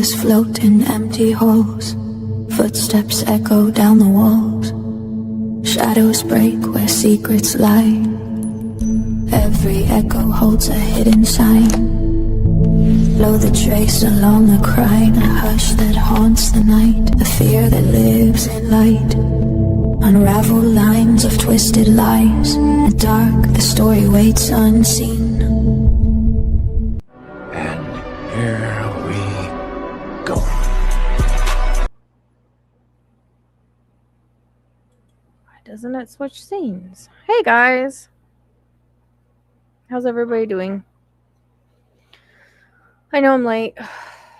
Voices float in empty halls. Footsteps echo down the walls. Shadows break where secrets lie. Every echo holds a hidden sign. Blow the trace along the crying, a hush that haunts the night, a fear that lives in light. Unravel lines of twisted lies. In the dark, the story waits unseen. And here we go. Why doesn't it switch scenes? Hey guys! How's everybody doing? I know I'm late.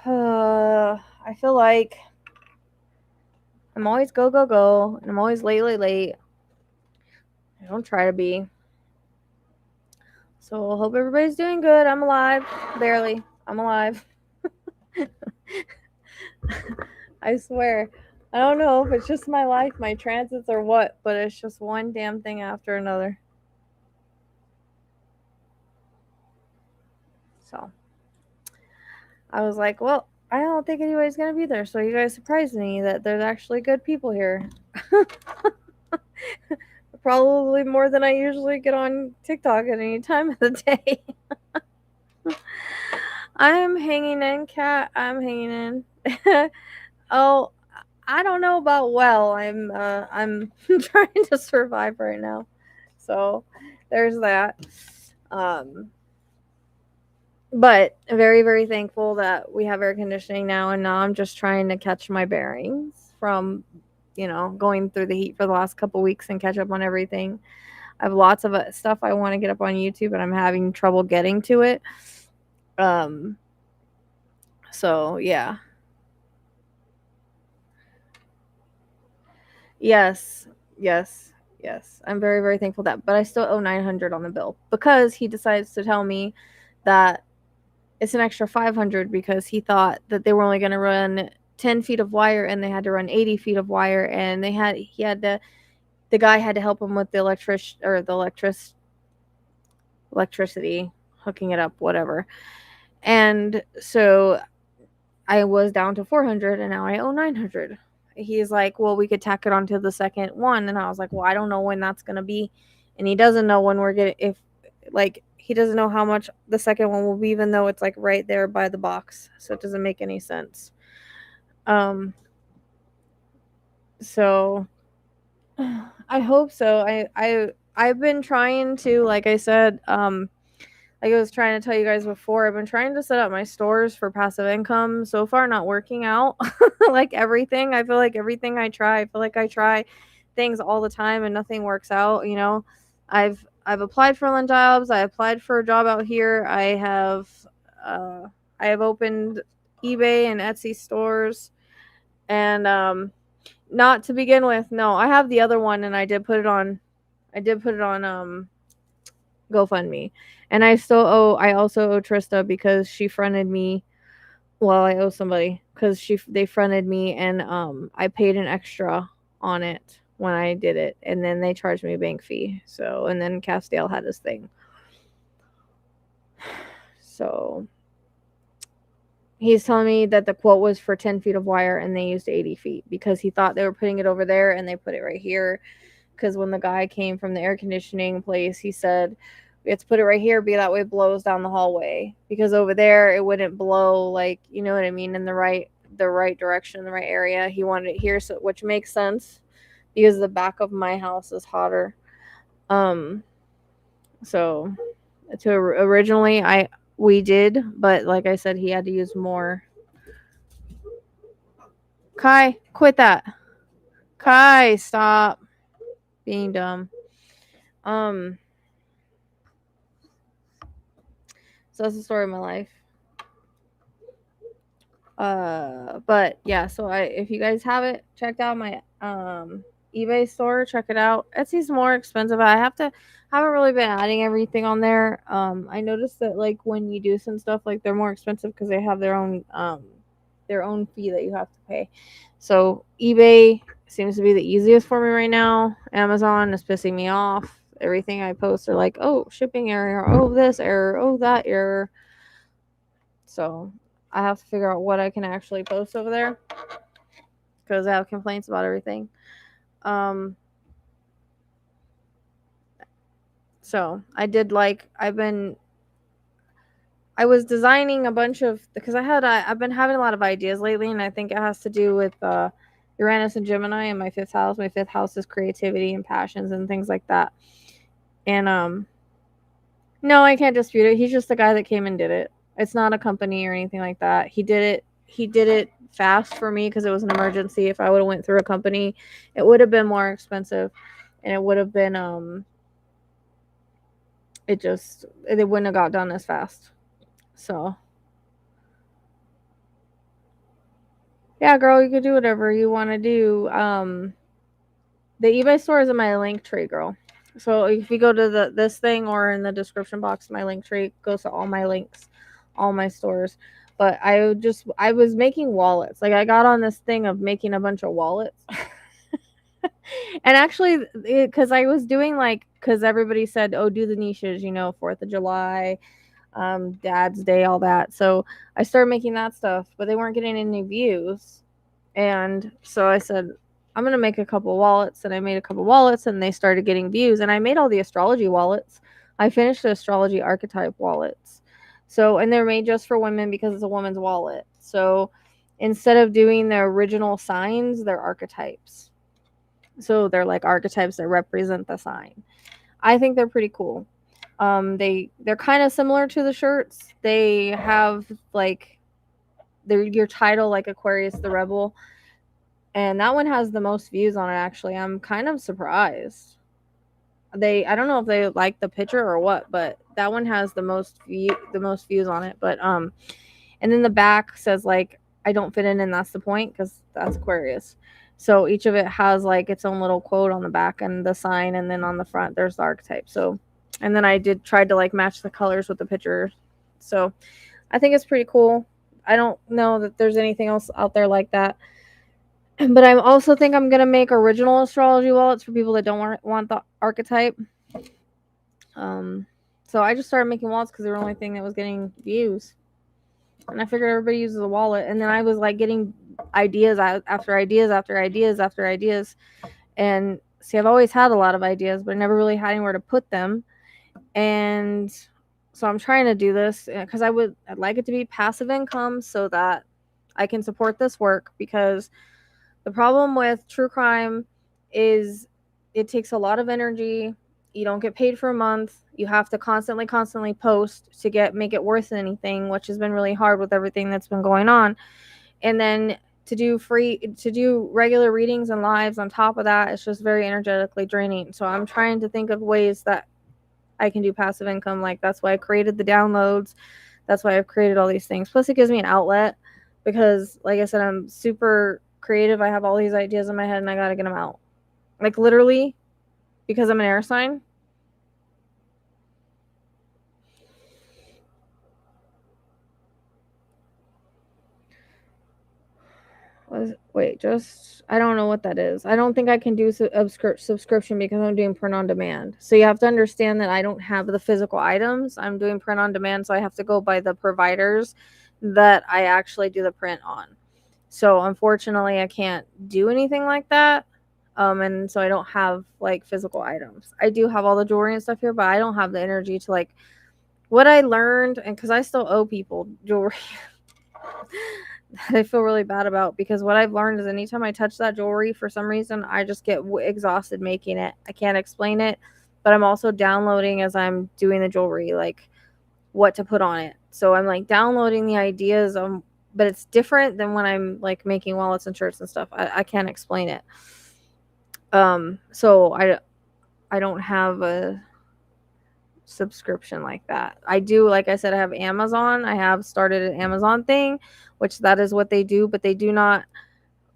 I feel like I'm always go, and I'm always late. I don't try to be. So I hope everybody's doing good. I'm alive. Barely. I'm alive. I swear. I don't know if it's just my life, my transits, or what, but it's just one damn thing after another. So I was like, well, I don't think anybody's going to be there. So you guys surprised me that there's actually good people here. Probably more than I usually get on TikTok at any time of the day. I'm hanging in, cat. I'm hanging in. Oh, I don't know about well. I'm trying to survive right now. So there's that. But very, very thankful that we have air conditioning now, and now I'm just trying to catch my bearings from, going through the heat for the last couple weeks and catch up on everything. I have lots of stuff I want to get up on YouTube, and I'm having trouble getting to it. So yeah. Yes. I'm very, very thankful that, but I still owe $900 on the bill because he decides to tell me that it's an extra $500 because he thought that they were only going to run 10 feet of wire and they had to run 80 feet of wire, and the guy had to help him with the electricity, hooking it up, whatever. And so I was down to $400 and now I owe $900. He's like, well, we could tack it onto the second one. And I was like, well, I don't know when that's going to be. And he doesn't know when we're getting, he doesn't know how much the second one will be, even though it's like right there by the box. So it doesn't make any sense. So I hope so. I've been trying to, like I said, like I was trying to tell you guys before, I've been trying to set up my stores for passive income. So far, not working out. Like everything, I feel like everything I try things all the time and nothing works out. I've applied for land jobs. I applied for a job out here. I have opened eBay and Etsy stores, and not to begin with. No, I have the other one, and I did put it on GoFundMe. And I also owe Trista because she fronted me. Well, I owe somebody because they fronted me, and I paid an extra on it when I did it, and then they charged me a bank fee. So, and then Castile had this thing. So he's telling me that the quote was for 10 feet of wire and they used 80 feet because he thought they were putting it over there and they put it right here. Because when the guy came from the air conditioning place, he said, we have to put it right here, be that way it blows down the hallway. Because over there, it wouldn't blow, like, you know what I mean, in the right direction, the right area. He wanted it here, so which makes sense because the back of my house is hotter. So originally we did, but like I said, he had to use more. Kai, quit that. Kai, stop being dumb. So that's the story of my life. But yeah, so if you guys haven't checked out my eBay store, check it out. Etsy's more expensive. Haven't really been adding everything on there. I noticed that like when you do some stuff, like they're more expensive because they have their own fee that you have to pay. So eBay seems to be the easiest for me right now. Amazon is pissing me off. Everything I post are like, oh, shipping error, oh, this error, oh, that error. So I have to figure out what I can actually post over there because I have complaints about everything. So I did I was designing a bunch of, because I've been having a lot of ideas lately, and I think it has to do with Uranus and Gemini in my fifth house. My fifth house is creativity and passions and things like that. And no, I can't dispute it. He's just the guy that came and did it. It's not a company or anything like that. He did it. He did it fast for me because it was an emergency. If I would have went through a company, it would have been more expensive, and it would have been it wouldn't have got done as fast. So yeah, girl, you could do whatever you want to do. The eBay store is in my Linktree, girl. So if you go to this thing or in the description box, my Linktree goes to all my links, all my stores. But I was making wallets. Like I got on this thing of making a bunch of wallets. And actually, because I was doing because everybody said, oh, do the niches, 4th of July, Dad's Day, all that. So I started making that stuff, but they weren't getting any views. And so I said, I'm going to make a couple wallets. And I made a couple wallets and they started getting views. And I made all the astrology wallets. I finished the astrology archetype wallets. So, and they're made just for women because it's a woman's wallet. So instead of doing the original signs, they're archetypes. So they're like archetypes that represent the sign. I think they're pretty cool. They're kind of similar to the shirts. They have your title, like Aquarius the Rebel, and that one has the most views on it. Actually, I'm kind of surprised. I don't know if they like the picture or what, but that one has the most views on it. But and then the back says I don't fit in, and that's the point because that's Aquarius. So each of it has its own little quote on the back and the sign, and then on the front there's the archetype. So, and then I tried to match the colors with the picture. So I think it's pretty cool. I don't know that there's anything else out there like that. But I also think I'm going to make original astrology wallets for people that don't want the archetype. So I just started making wallets because they were the only thing that was getting views. And I figured everybody uses a wallet. And then I was getting ideas after ideas after ideas after ideas. And see, I've always had a lot of ideas, but I never really had anywhere to put them. And so I'm trying to do this because I'd like it to be passive income so that I can support this work, because the problem with true crime is it takes a lot of energy. You don't get paid for a month. You have to constantly post to make it worth anything, which has been really hard with everything that's been going on. And then to do regular readings and lives on top of that, it's just very energetically draining. So I'm trying to think of ways that I can do passive income. That's why I created the downloads. That's why I've created all these things. Plus it gives me an outlet because, like I said, I'm super creative. I have all these ideas in my head and I got to get them out. Literally, because I'm an air sign. I don't know what that is. I don't think I can do subscription because I'm doing print on demand. So you have to understand that I don't have the physical items. I'm doing print on demand, so I have to go by the providers that I actually do the print on. So unfortunately, I can't do anything like that. And so I don't have physical items. I do have all the jewelry and stuff here, but I don't have the energy to what I learned, and because I still owe people jewelry. That I feel really bad about, because what I've learned is anytime I touch that jewelry, for some reason, I just get exhausted making it. I can't explain it, but I'm also downloading as I'm doing the jewelry, what to put on it. So I'm downloading the ideas, but it's different than when I'm making wallets and shirts and stuff. I can't explain it. So I don't have a subscription like that. I do, like I said, I have Amazon. I have started an Amazon thing, which that is what they do, but they do not,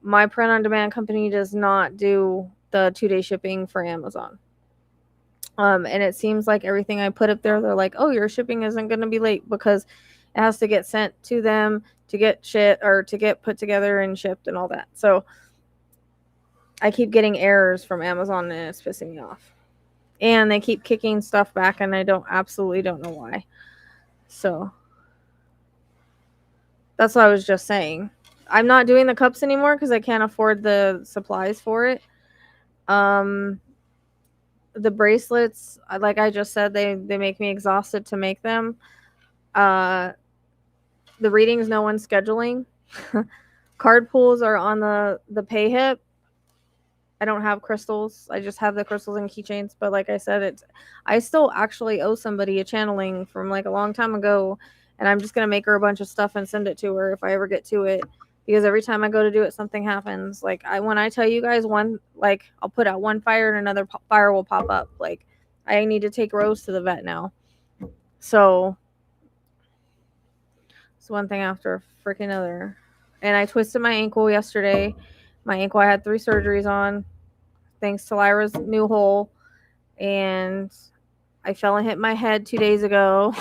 my print on demand company does not do the 2-day shipping for Amazon. And it seems like everything I put up there, they're like, oh, your shipping isn't going to be late because it has to get sent to them to get to get put together and shipped and all that. So I keep getting errors from Amazon and it's pissing me off. And they keep kicking stuff back and I absolutely don't know why. So That's what I was just saying. I'm not doing the cups anymore because I can't afford the supplies for it. The bracelets, like I just said, they make me exhausted to make them. The readings, no one's scheduling. Card pools are on the pay hip. I don't have crystals. I just have the crystals and keychains. But like I said, I still actually owe somebody a channeling from like a long time ago, and I'm just gonna make her a bunch of stuff and send it to her if I ever get to it. Because every time I go to do it, something happens. Like when I tell you guys one, like I'll put out one fire and another fire will pop up. Like I need to take Rose to the vet now. So it's one thing after freaking other. And I twisted my ankle yesterday. My ankle I had 3 surgeries on, thanks to Lyra's new hole. And I fell and hit my head 2 days ago.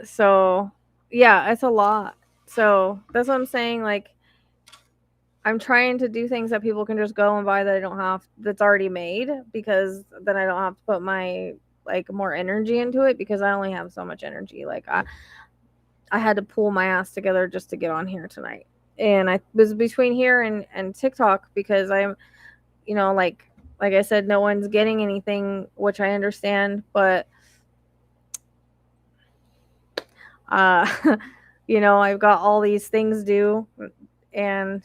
So yeah, it's a lot. So that's what I'm saying. Like, I'm trying to do things that people can just go and buy that I don't have, that's already made, because then I don't have to put my like more energy into it, because I only have so much energy. Like I had to pull my ass together just to get on here tonight. And I was between here and TikTok, because I'm, like I said, no one's getting anything, which I understand, but I've got all these things due, and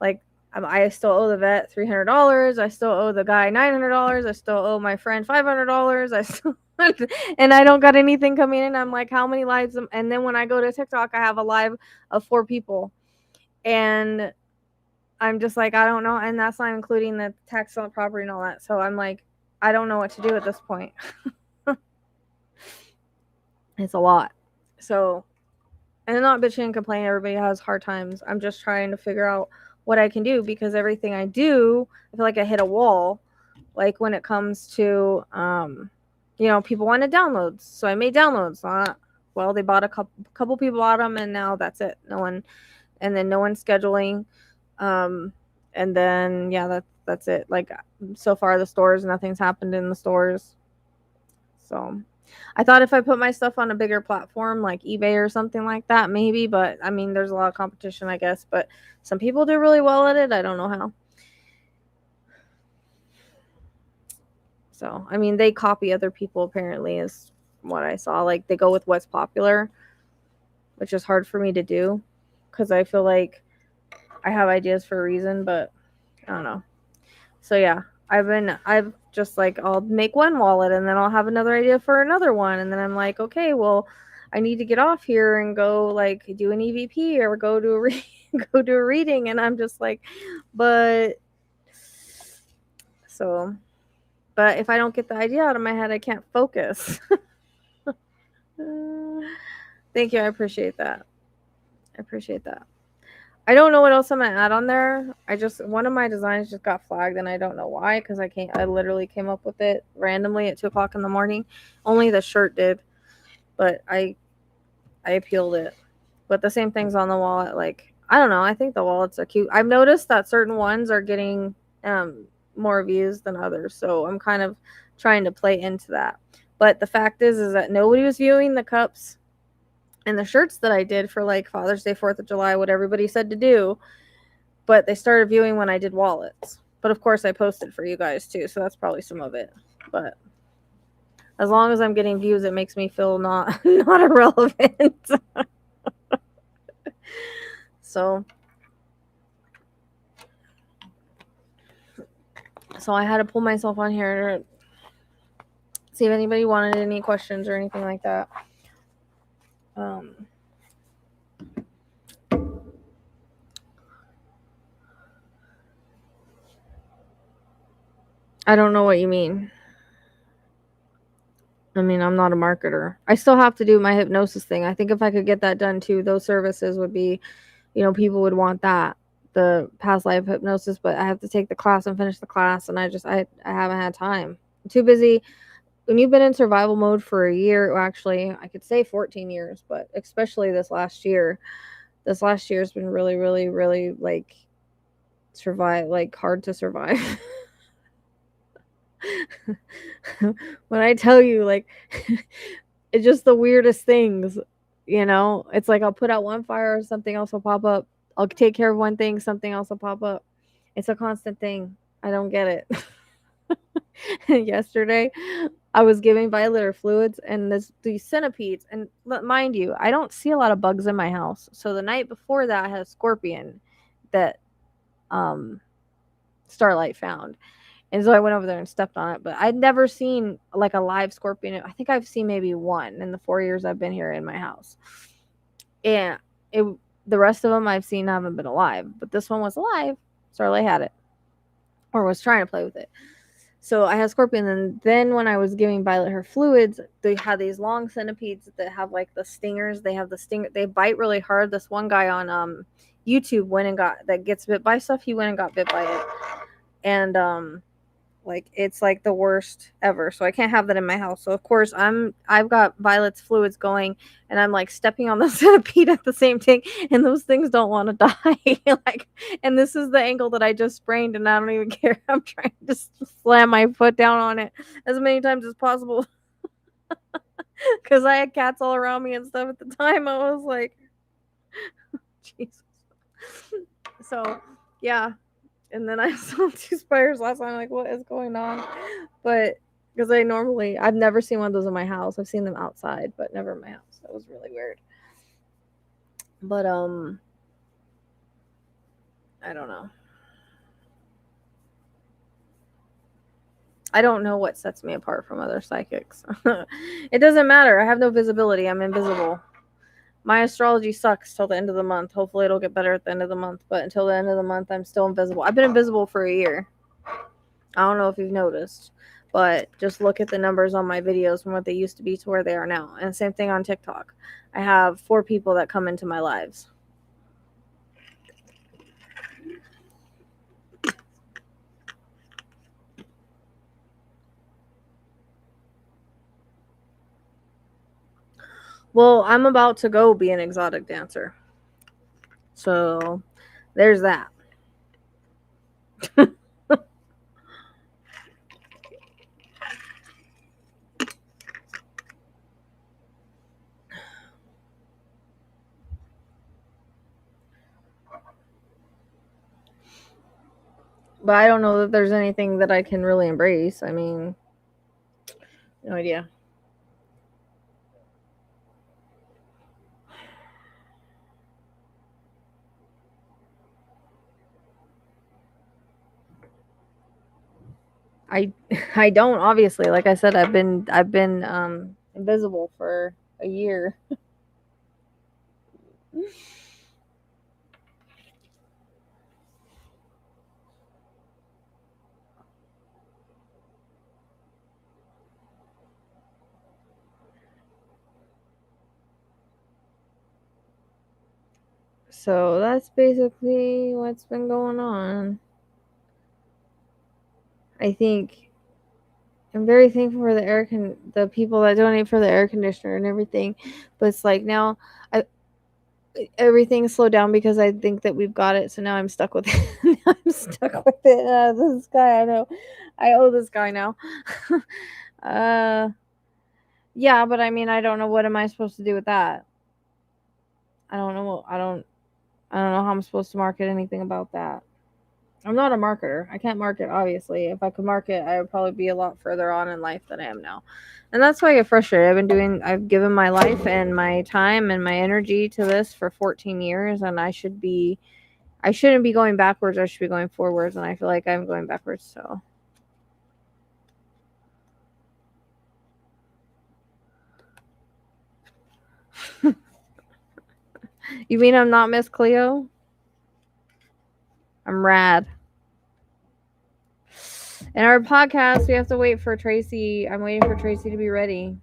like I still owe the vet $300. I still owe the guy $900. I still owe my friend $500. I still and I don't got anything coming in. I'm like, how many lives? And then when I go to TikTok, I have a live of 4 people, and I'm just like, I don't know. And that's not including the tax on property and all that. So I'm like, I don't know what to do at this point. It's a lot. So, and I'm not bitching and complaining. Everybody has hard times. I'm just trying to figure out what I can do, because everything I do, I feel like I hit a wall. Like when it comes to, people wanted downloads. So I made downloads. Well, they bought a couple people bought them, and now that's it. No one scheduling. And then, yeah, that's it. Like, so far the stores, nothing's happened in the stores. So I thought if I put my stuff on a bigger platform like eBay or something like that, maybe, but I mean, there's a lot of competition, I guess, but some people do really well at it. I don't know how. So, I mean, they copy other people, apparently, is what I saw. Like, they go with what's popular, which is hard for me to do, because I feel like I have ideas for a reason, but I don't know. So yeah, I've just like, I'll make one wallet and then I'll have another idea for another one, and then I'm like, okay, well, I need to get off here and go like do an EVP or go to go do a reading, and I'm just like, but if I don't get the idea out of my head, I can't focus. Thank you, I appreciate that. I don't know what else I'm gonna add on there. One of my designs just got flagged, and I don't know why, because I literally came up with it randomly at 2:00 in the morning. Only the shirt did, but I appealed it. But the same thing's on the wallet. Like, I don't know. I think the wallets are cute. I've noticed that certain ones are getting more views than others, so I'm kind of trying to play into that. But the fact is that nobody was viewing the cups and the shirts that I did for like Father's Day, 4th of July, what everybody said to do, but they started viewing when I did wallets. But of course I posted for you guys too, so that's probably some of it. But as long as I'm getting views, it makes me feel not irrelevant. So I had to pull myself on here to see if anybody wanted any questions or anything like that. I don't know what you mean. I mean, I'm not a marketer. I still have to do my hypnosis thing. I think if I could get that done too, those services would be, people would want that, the past life hypnosis, but I have to take the class and finish the class, and I haven't had time. I'm too busy. When you've been in survival mode for a year, well, actually, I could say 14 years, but especially this last year has been really, really, really like hard to survive. When I tell you, like, it's just the weirdest things, you know? It's like I'll put out one fire, something else will pop up. I'll take care of one thing, something else will pop up. It's a constant thing. I don't get it. Yesterday, I was giving Violet her fluids, and these centipedes. And mind you, I don't see a lot of bugs in my house. So the night before that, I had a scorpion that Starlight found, and so I went over there and stepped on it. But I'd never seen like a live scorpion. I think I've seen maybe one in the 4 years I've been here in my house, and the rest of them I've seen haven't been alive. But this one was alive. Starlight had it, or was trying to play with it. So I had scorpion, and then when I was giving Violet her fluids, they had these long centipedes that have like the stingers. They have the stinger. They bite really hard. This one guy on YouTube went and that gets bit by stuff. He went and got bit by it, and like it's like the worst ever. So I can't have that in my house. So of course I've got Violet's fluids going, and I'm like stepping on the centipede at the same thing, and those things don't want to die. Like, and this is the angle that I just sprained, and I don't even care. I'm trying to slam my foot down on it as many times as possible because I had cats all around me and stuff at the time. I was like, Jesus. So yeah. And then I saw 2 spiders last time. I'm like, what is going on? But because I've never seen one of those in my house. I've seen them outside, but never in my house. That was really weird. But I don't know. I don't know what sets me apart from other psychics. It doesn't matter. I have no visibility. I'm invisible. My astrology sucks till the end of the month. Hopefully it'll get better at the end of the month. But until the end of the month, I'm still invisible. I've been invisible for a year. I don't know if you've noticed. But just look at the numbers on my videos from what they used to be to where they are now. And same thing on TikTok. I have 4 people that come into my lives. Well, I'm about to go be an exotic dancer. So there's that. But I don't know that there's anything that I can really embrace. I mean, no idea. I don't, obviously. Like I said, I've been invisible for a year. So that's basically what's been going on. I think I'm very thankful for the people that donate for the air conditioner and everything. But it's like now everything slowed down because I think that we've got it. So now I'm stuck with it. I'm stuck with it. This guy, I know. I owe this guy now. Yeah, but I mean, I don't know what am I supposed to do with that. I don't know. I don't know how I'm supposed to market anything about that. I'm not a marketer. I can't market, obviously. If I could market, I would probably be a lot further on in life than I am now. And that's why I get frustrated. I've given my life and my time and my energy to this for 14 years, and I shouldn't be going backwards. I should be going forwards, and I feel like I'm going backwards, so. You mean I'm not Miss Cleo? I'm rad. In our podcast, we have to wait for Tracy. I'm waiting for Tracy to be ready.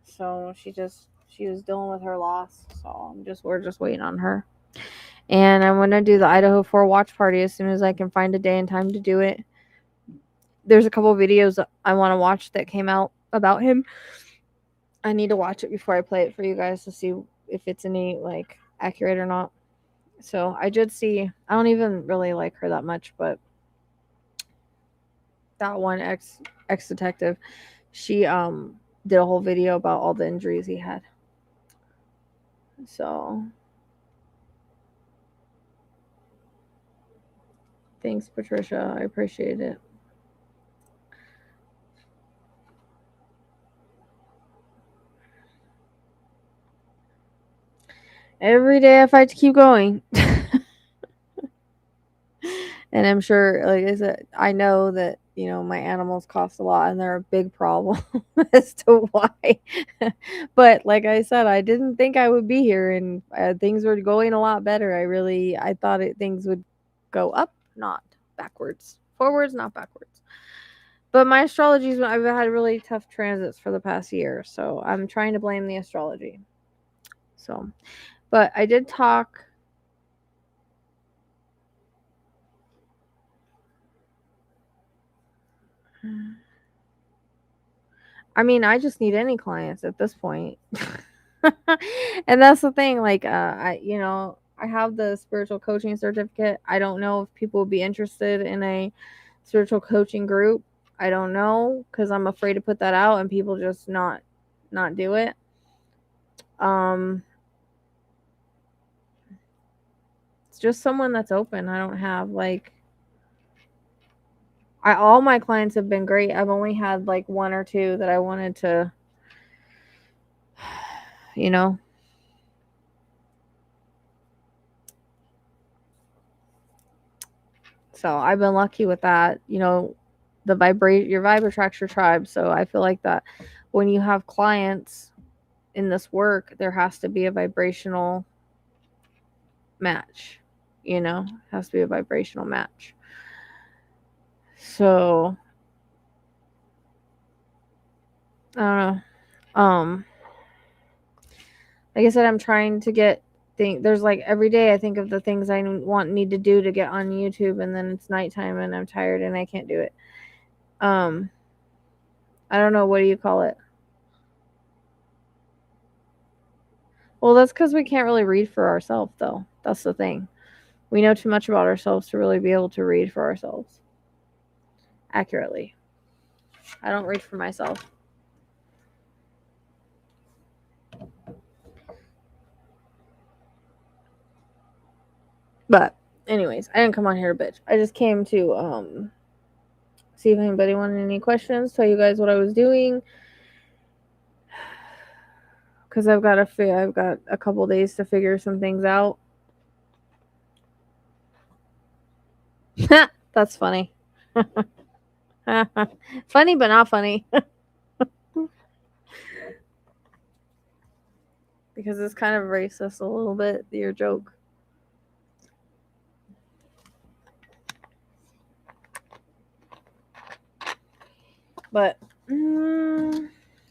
So she was dealing with her loss. So we're just waiting on her. And I'm gonna do the Idaho 4 watch party as soon as I can find a day and time to do it. There's a couple videos I want to watch that came out about him. I need to watch it before I play it for you guys to see if it's any like accurate or not. So I did see. I don't even really like her that much, but that one ex detective, she did a whole video about all the injuries he had. So thanks, Patricia. I appreciate it. Every day I fight to keep going. And I'm sure, like I said, I know that, you know, my animals cost a lot and they're a big problem as to why. But like I said, I didn't think I would be here, and things were going a lot better. I thought things would go up, not backwards. Forwards, not backwards. But my astrology's, I've had really tough transits for the past year, so I'm trying to blame the astrology. So, but I did talk. I mean, I just need any clients at this point. And that's the thing, like, I have the spiritual coaching certificate. I don't know if people would be interested in a spiritual coaching group. I don't know, because I'm afraid to put that out and people just not do it. It's just someone that's open. I don't have like, all my clients have been great. I've only had like one or two that I wanted to, you know. So I've been lucky with that. You know, your vibe attracts your tribe. So I feel like that when you have clients in this work, there has to be a vibrational match. You know, it has to be a vibrational match. So I don't know. Like I said, I'm trying to get there's like every day I think of the things I need to do to get on YouTube, and then it's nighttime and I'm tired and I can't do it. I don't know, what do you call it? Well, that's because we can't really read for ourselves, though. That's the thing. We know too much about ourselves to really be able to read for ourselves accurately. I don't read for myself. But anyways, I didn't come on here to bitch. I just came to see if anybody wanted any questions, tell you guys what I was doing, because I've got a couple days to figure some things out. That's funny. Funny but not funny. Because it's kind of racist a little bit, your joke. But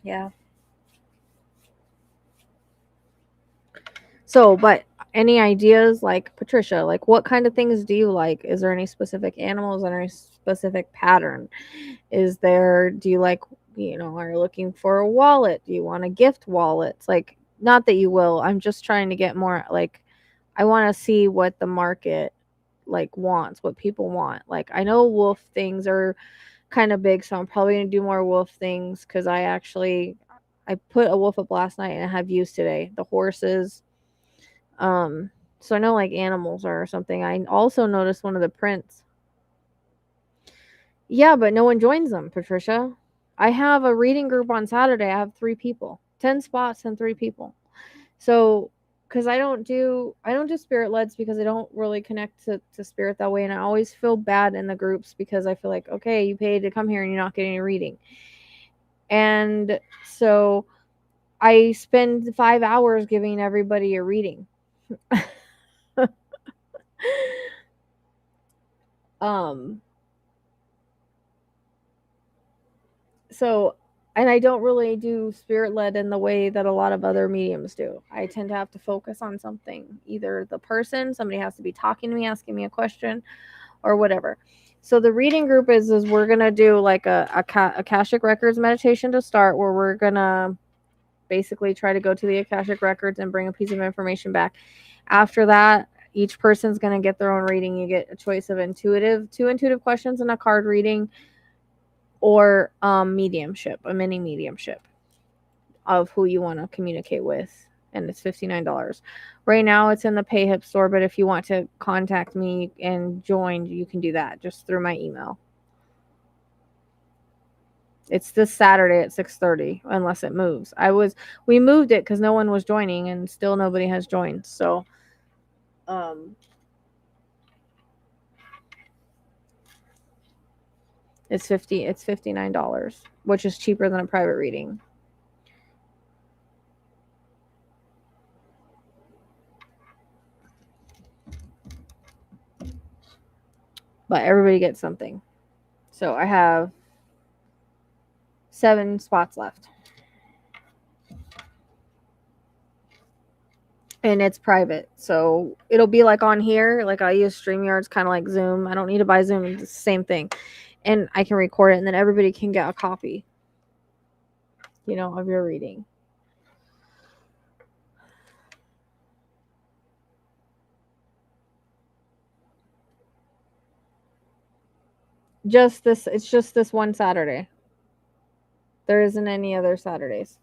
yeah. So, but any ideas, like Patricia, like what kind of things do you like? Is there any specific animals or any specific pattern? Do you like, are you looking for a wallet? Do you want to gift wallets? Like, not that you will. I'm just trying to get more, like, I want to see what the market like wants, what people want. Like, I know wolf things are kind of big, so I'm probably gonna do more wolf things, because I put a wolf up last night and I have views today. The horses. So I know like animals or something. I also noticed one of the prints. Yeah, but no one joins them, Patricia. I have a reading group on Saturday. I have 3 people, 10 spots and 3 people. So, because I don't do spirit leds, because I don't really connect to spirit that way, and I always feel bad in the groups because I feel like, okay, you paid to come here and you're not getting a reading. And so I spend 5 hours giving everybody a reading. So, and I don't really do spirit led in the way that a lot of other mediums do. I tend to have to focus on something, either somebody has to be talking to me, asking me a question, or whatever. So the reading group is we're gonna do like a Akashic Records meditation to start, where we're gonna basically try to go to the Akashic Records and bring a piece of information back. After that, each person's gonna get their own reading. You get a choice of 2 intuitive questions and a card reading. or mediumship, a mini mediumship of who you want to communicate with, and it's $59. Right now it's in the PayHip store, but if you want to contact me and join, you can do that just through my email. It's this Saturday at 6:30 unless it moves. We moved it cuz no one was joining and still nobody has joined. So it's $59, which is cheaper than a private reading. But everybody gets something. So I have 7 spots left. And it's private. So it'll be like on here. Like I use StreamYards, kind of like Zoom. I don't need to buy Zoom. It's the same thing. And I can record it, and then everybody can get a copy, of your reading. It's just this one Saturday. There isn't any other Saturdays.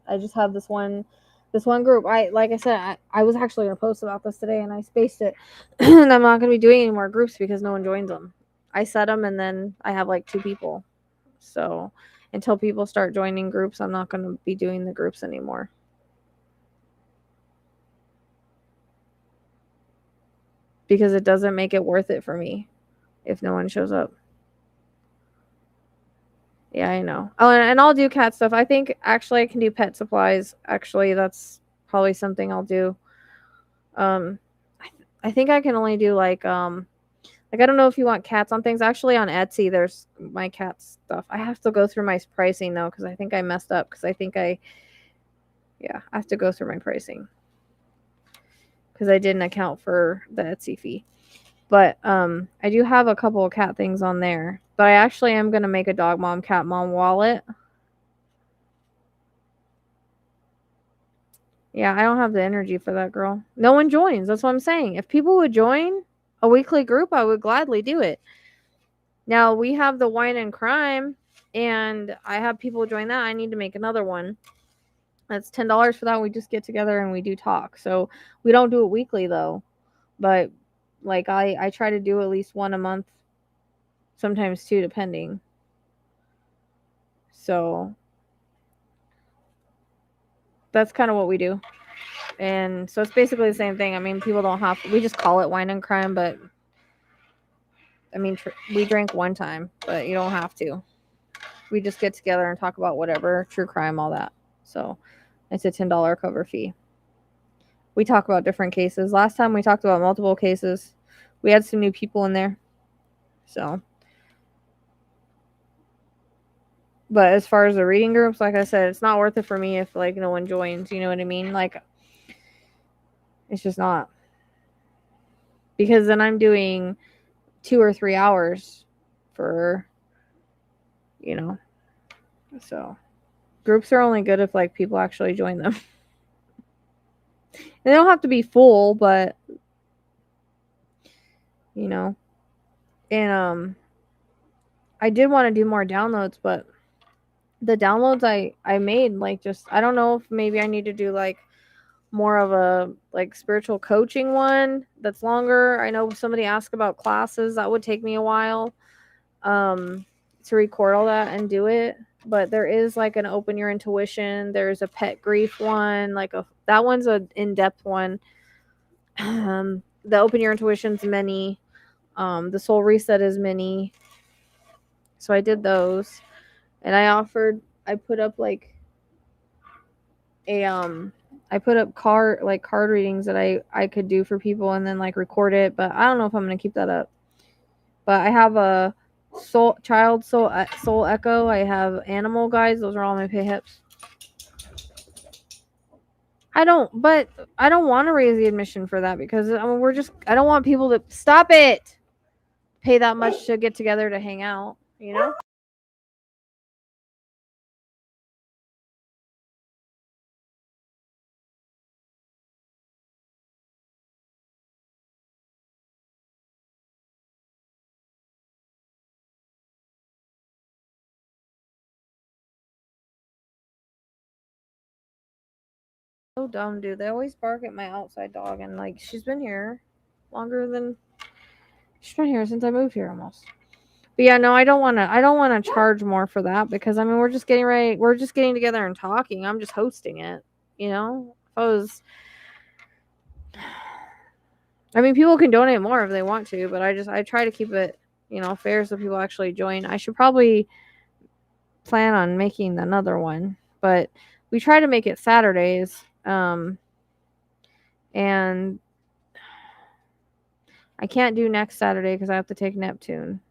I just have this one group. Like I said, I was actually gonna post about this today and I spaced it. And I'm not gonna be doing any more groups because no one joins them. I set them and then I have like 2 people. So until people start joining groups, I'm not gonna be doing the groups anymore. Because it doesn't make it worth it for me if no one shows up. Yeah, I know. Oh, and I'll do cat stuff. I think actually I can do pet supplies. Actually, that's probably something I'll do. I think I can only do like I don't know if you want cats on things. Actually, on Etsy, there's my cat stuff. I have to go through my pricing though because I think I messed up because I have to go through my pricing because I didn't account for the Etsy fee. But I do have a couple of cat things on there. But I actually am gonna make a dog mom, cat mom wallet. Yeah, I don't have the energy for that, girl. No one joins. That's what I'm saying. If people would join a weekly group, I would gladly do it. Now, we have the wine and crime, and I have people join that. I need to make another one. That's $10 for that. We just get together and we do talk. So we don't do it weekly, though. But, like, I try to do at least one a month, sometimes 2, depending. So that's kind of what we do. And so it's basically the same thing. I mean, people don't have we just call it wine and crime, but I mean, we drink one time, but you don't have to. We just get together and talk about whatever, true crime, all that. So it's a $10 cover fee. We talk about different cases. Last time we talked about multiple cases. We had some new people in there. So, but as far as the reading groups, like I said, it's not worth it for me if like no one joins. You know what I mean? Like, it's just not. Because then I'm doing 2 or 3 hours for, so groups are only good if like people actually join them. They don't have to be full, but and I did want to do more downloads, but the downloads I made, like, just I don't know if maybe I need to do like more of a like spiritual coaching one that's longer. I know somebody asked about classes. That would take me a while to record all that and do it. But there is like an open your intuition. There's a pet grief one, that one's an in-depth one. The open your intuition's mini. The soul reset is mini. So I did those, and I put up like I put up card readings that I could do for people and then like record it, but I don't know if I'm gonna keep that up. But I have a soul echo. I have animal guides. Those are all my PayHips. I don't want to raise the admission for that because I don't want people to stop it. Pay that much to get together to hang out, So dumb, dude. They always bark at my outside dog, and like she's been here longer than she's been here since I moved here almost. But yeah, no, I don't want to charge more for that because I mean we're just getting together and talking. I'm just hosting it, you know. I mean, people can donate more if they want to, but I try to keep it, you know, fair so people actually join. I should probably plan on making another one, but we try to make it Saturdays. And I can't do next Saturday because I have to take Neptune.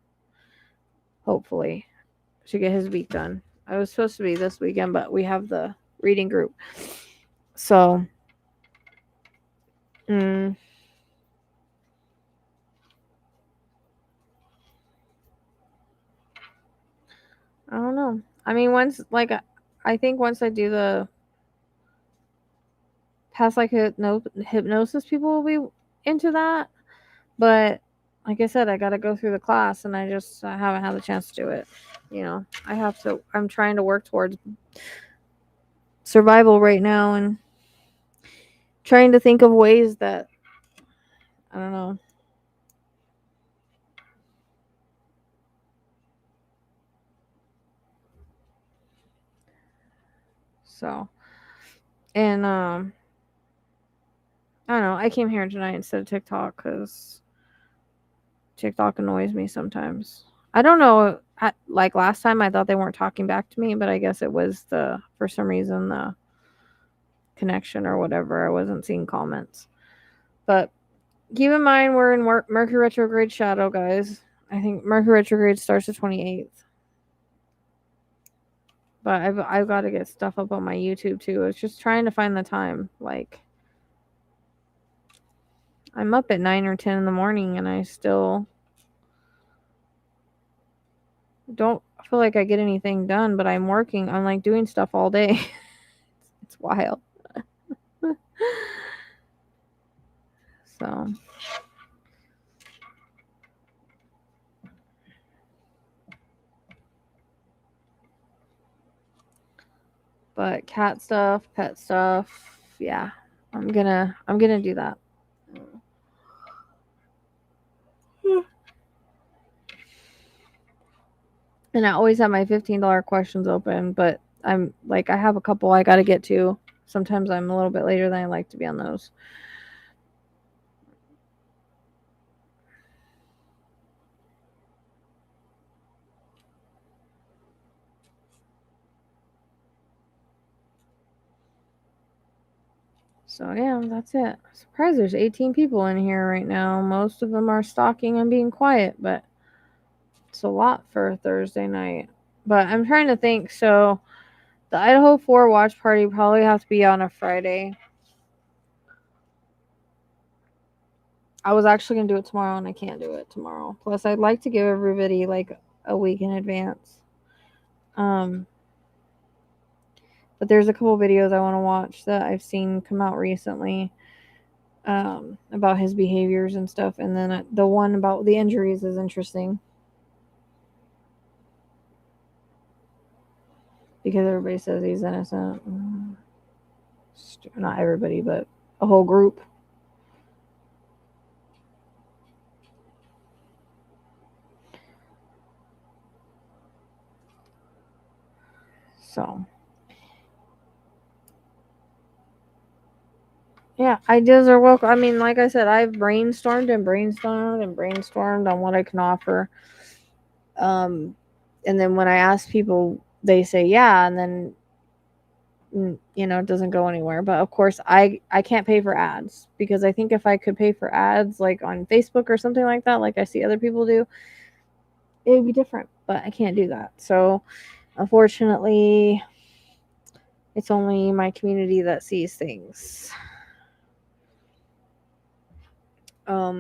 Hopefully, to get his week done. I was supposed to be this weekend, but we have the reading group. So, I don't know. I mean, I think once I do the past like hypnosis, people will be into that. But like I said, I got to go through the class, and I haven't had the chance to do it. You know, I'm trying to work towards survival right now, and trying to think of ways that I don't know. So, and I don't know. I came here tonight instead of TikTok because TikTok annoys me sometimes. I don't know. Like last time, I thought they weren't talking back to me, but I guess it was for some reason the connection or whatever. I wasn't seeing comments. But keep in mind, we're in Mercury retrograde shadow, guys. I think Mercury retrograde starts the 28th. But I've got to get stuff up on my YouTube too. It's just trying to find the time. Like, I'm up at 9 or 10 in the morning, and I still don't feel like I get anything done, but I'm working. I'm like doing stuff all day. It's wild. So, but cat stuff, pet stuff, yeah. I'm gonna do that. And I always have my $15 questions open, but I have a couple I got to get to. Sometimes I'm a little bit later than I like to be on those. So yeah, that's it. I'm surprised there's 18 people in here right now. Most of them are stalking and being quiet, but it's a lot for a Thursday night. But I'm trying to think. So the Idaho 4 watch party probably have to be on a Friday. I was actually going to do it tomorrow, and I can't do it tomorrow. Plus, I'd like to give everybody like a week in advance. But there's a couple videos I want to watch that I've seen come out recently about his behaviors and stuff. And then the one about the injuries is interesting. Because everybody says he's innocent. Not everybody, but a whole group. So, yeah, ideas are welcome. I mean, like I said, I've brainstormed on what I can offer. And then when I ask people, they say yeah, and then you know, it doesn't go anywhere. But of course, I can't pay for ads, because I think if I could pay for ads like on Facebook or something like that, like I see other people do, it would be different. But I can't do that. So unfortunately, it's only my community that sees things. I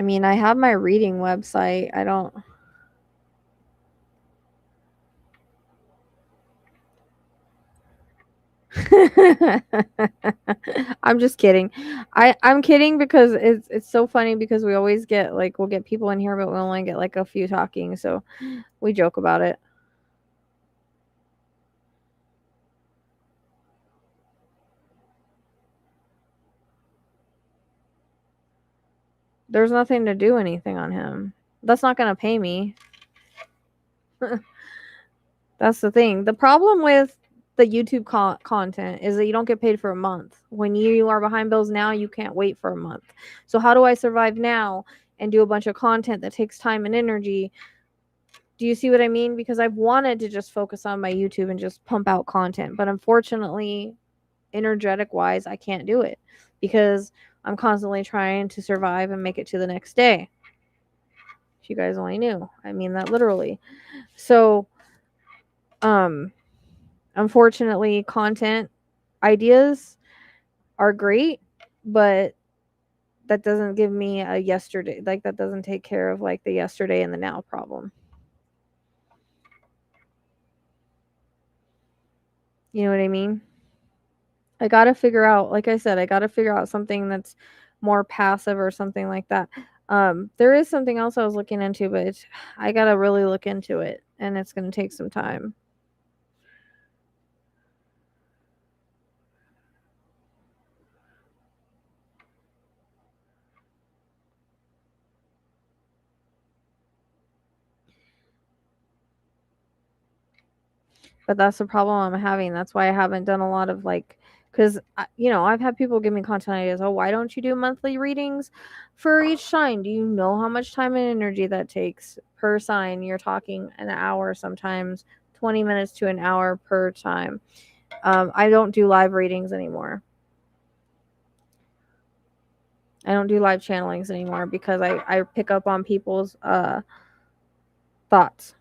mean, I have my reading website. I don't. I'm just kidding. I'm kidding because it's so funny, because we always get we'll get people in here, but we only get like a few talking, so we joke about it. There's nothing to do anything on him. That's not going to pay me. That's the thing. The problem with the YouTube content is that you don't get paid for a month. When you are behind bills now, you can't wait for a month. So how do I survive now and do a bunch of content that takes time and energy? Do you see what I mean? Because I've wanted to just focus on my YouTube and just pump out content, but unfortunately, energetic wise, I can't do it because I'm constantly trying to survive and make it to the next day. If you guys only knew, I mean that literally. So unfortunately, content ideas are great, but that doesn't give me a yesterday, like that doesn't take care of like the yesterday and the now problem. You know what I mean? I gotta figure out, like I said, I gotta figure out something that's more passive or something like that. There is something else I was looking into, but I gotta really look into it, and it's gonna take some time. But that's the problem I'm having. That's why I haven't done a lot of like, because I've had people give me content ideas. Oh, why don't you do monthly readings for each sign? Do you know how much time and energy that takes per sign? You're talking an hour, sometimes 20 minutes to an hour per time. I don't do live readings anymore. I don't do live channelings anymore because I pick up on people's thoughts.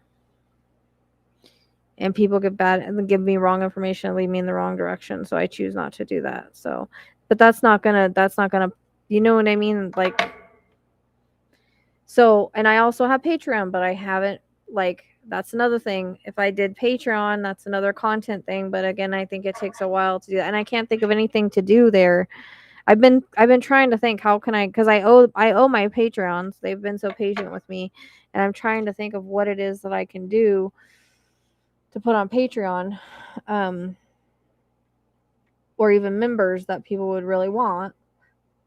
And people get bad and give me wrong information and lead me in the wrong direction. So I choose not to do that. So, but that's not gonna, you know what I mean? Like, so, and I also have Patreon, but I haven't, like, that's another thing. If I did Patreon, that's another content thing. But again, I think it takes a while to do that. And I can't think of anything to do there. I've been trying to think how can I, because I owe my Patreons. They've been so patient with me, and I'm trying to think of what it is that I can do to put on Patreon, or even members that people would really want.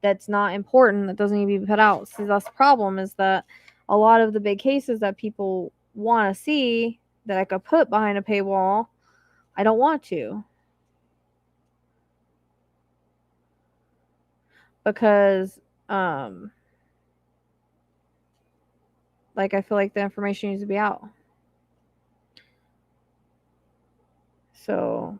That's not important. That doesn't need to be put out. So that's the problem, is that a lot of the big cases that people want to see that I could put behind a paywall, I don't want to. Because like I feel like the information needs to be out. So,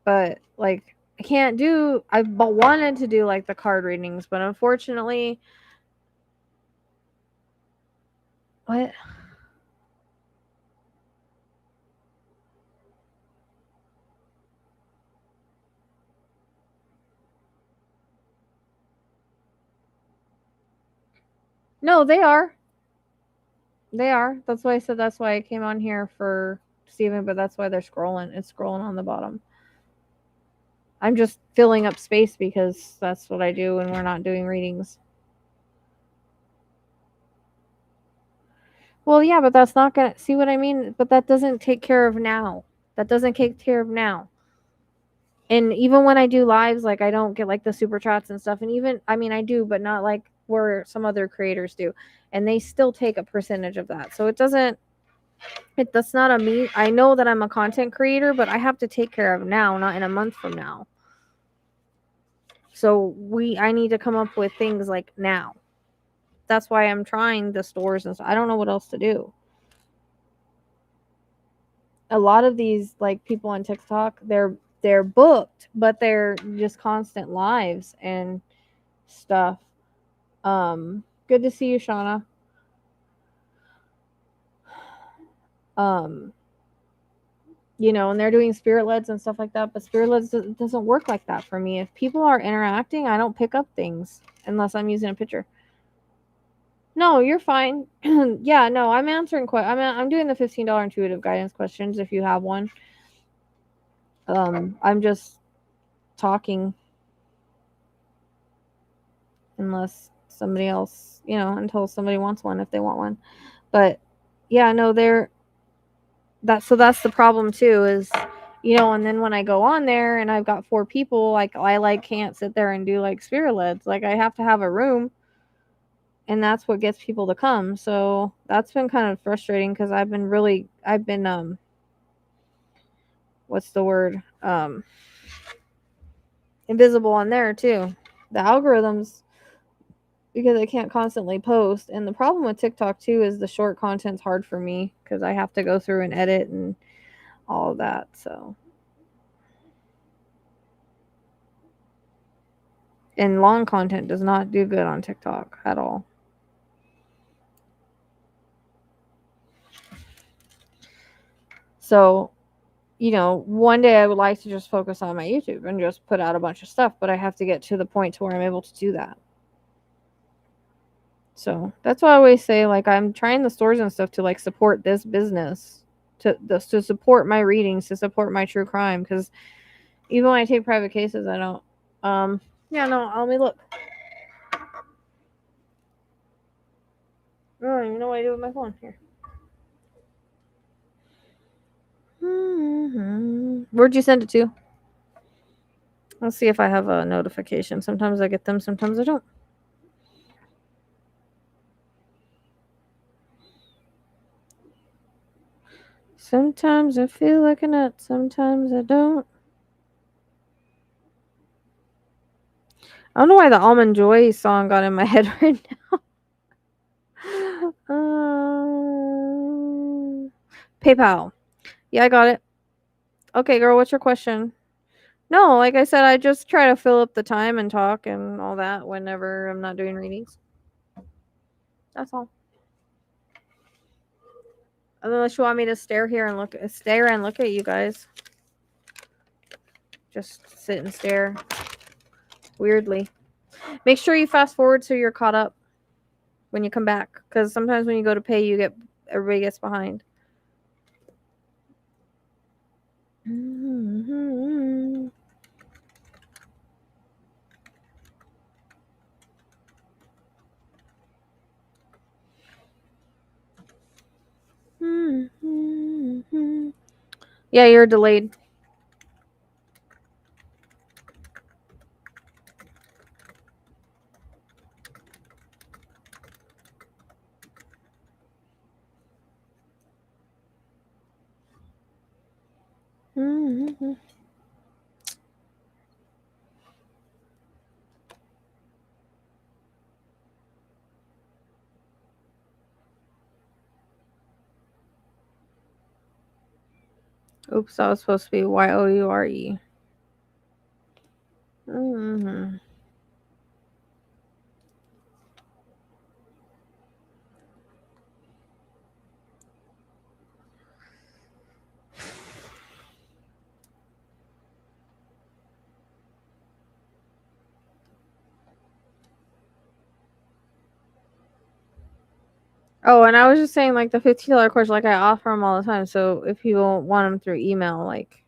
but like I can't do, I wanted to do like the card readings, but unfortunately, what? No, they are. They are. That's why I said that's why I came on here for Steven, but that's why they're scrolling. It's scrolling on the bottom. I'm just filling up space because that's what I do when we're not doing readings. Well, yeah, but that's not going to, see what I mean? But that doesn't take care of now. That doesn't take care of now. And even when I do lives, like I don't get like the super chats and stuff. And even, I mean, I do, but not like where some other creators do. And they still take a percentage of that. So it doesn't, that's not a me. I know that I'm a content creator, but I have to take care of now, not in a month from now. So I need to come up with things like now. That's why I'm trying the stores and stuff. I don't know what else to do. A lot of these like people on TikTok, they're booked, but they're just constant lives and stuff. Good to see you, Shauna. And they're doing spirit leads and stuff like that, but spirit leads doesn't work like that for me. If people are interacting, I don't pick up things unless I'm using a picture. No, you're fine. Yeah, no, I'm answering I'm doing the $15 intuitive guidance questions if you have one. I'm just talking unless somebody else, until somebody wants one, if they want one. But yeah, no, that's the problem too, is you know, and then when I go on there and I've got 4 people, like I like can't sit there and do like spirit leads. Like I have to have a room, and that's what gets people to come. So that's been kind of frustrating because I've been what's the word? Invisible on there too. The algorithms, because I can't constantly post. And the problem with TikTok too is the short content's hard for me because I have to go through and edit and all of that. So, and long content does not do good on TikTok at all. So, you know, one day I would like to just focus on my YouTube and just put out a bunch of stuff, but I have to get to the point to where I'm able to do that. So that's why I always say, like, I'm trying the stores and stuff to like support this business, to support my readings, to support my true crime. Because even when I take private cases, I don't. Yeah, no. Let me look. I don't even know what I do with my phone here. Where'd you send it to? Let's see if I have a notification. Sometimes I get them, sometimes I don't. Sometimes I feel like a nut, sometimes I don't. I don't know why the Almond Joy song got in my head right now. PayPal. Yeah, I got it. Okay, girl, what's your question? No, like I said, I just try to fill up the time and talk and all that whenever I'm not doing readings. That's all. Unless you want me to stare and look at you guys. Just sit and stare weirdly. Make sure you fast forward so you're caught up when you come back, because sometimes when you go to pay, everybody gets behind. Yeah, you're delayed. Oops, that was supposed to be Youre. Oh, and I was just saying, like, the $15 course, like, I offer them all the time. So if people want them through email, like,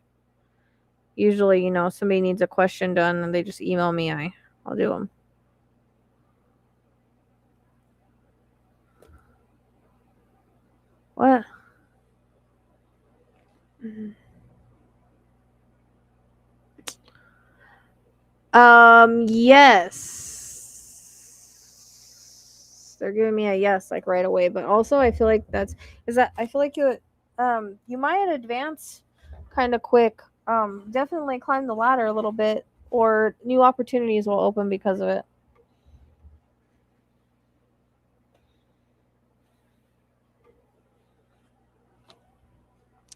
usually, you know, somebody needs a question done and they just email me, I'll do them. What? Yes. They're giving me a yes, like, right away. But also, I feel like I feel like you might advance kind of quick. Definitely climb the ladder a little bit, or new opportunities will open because of it.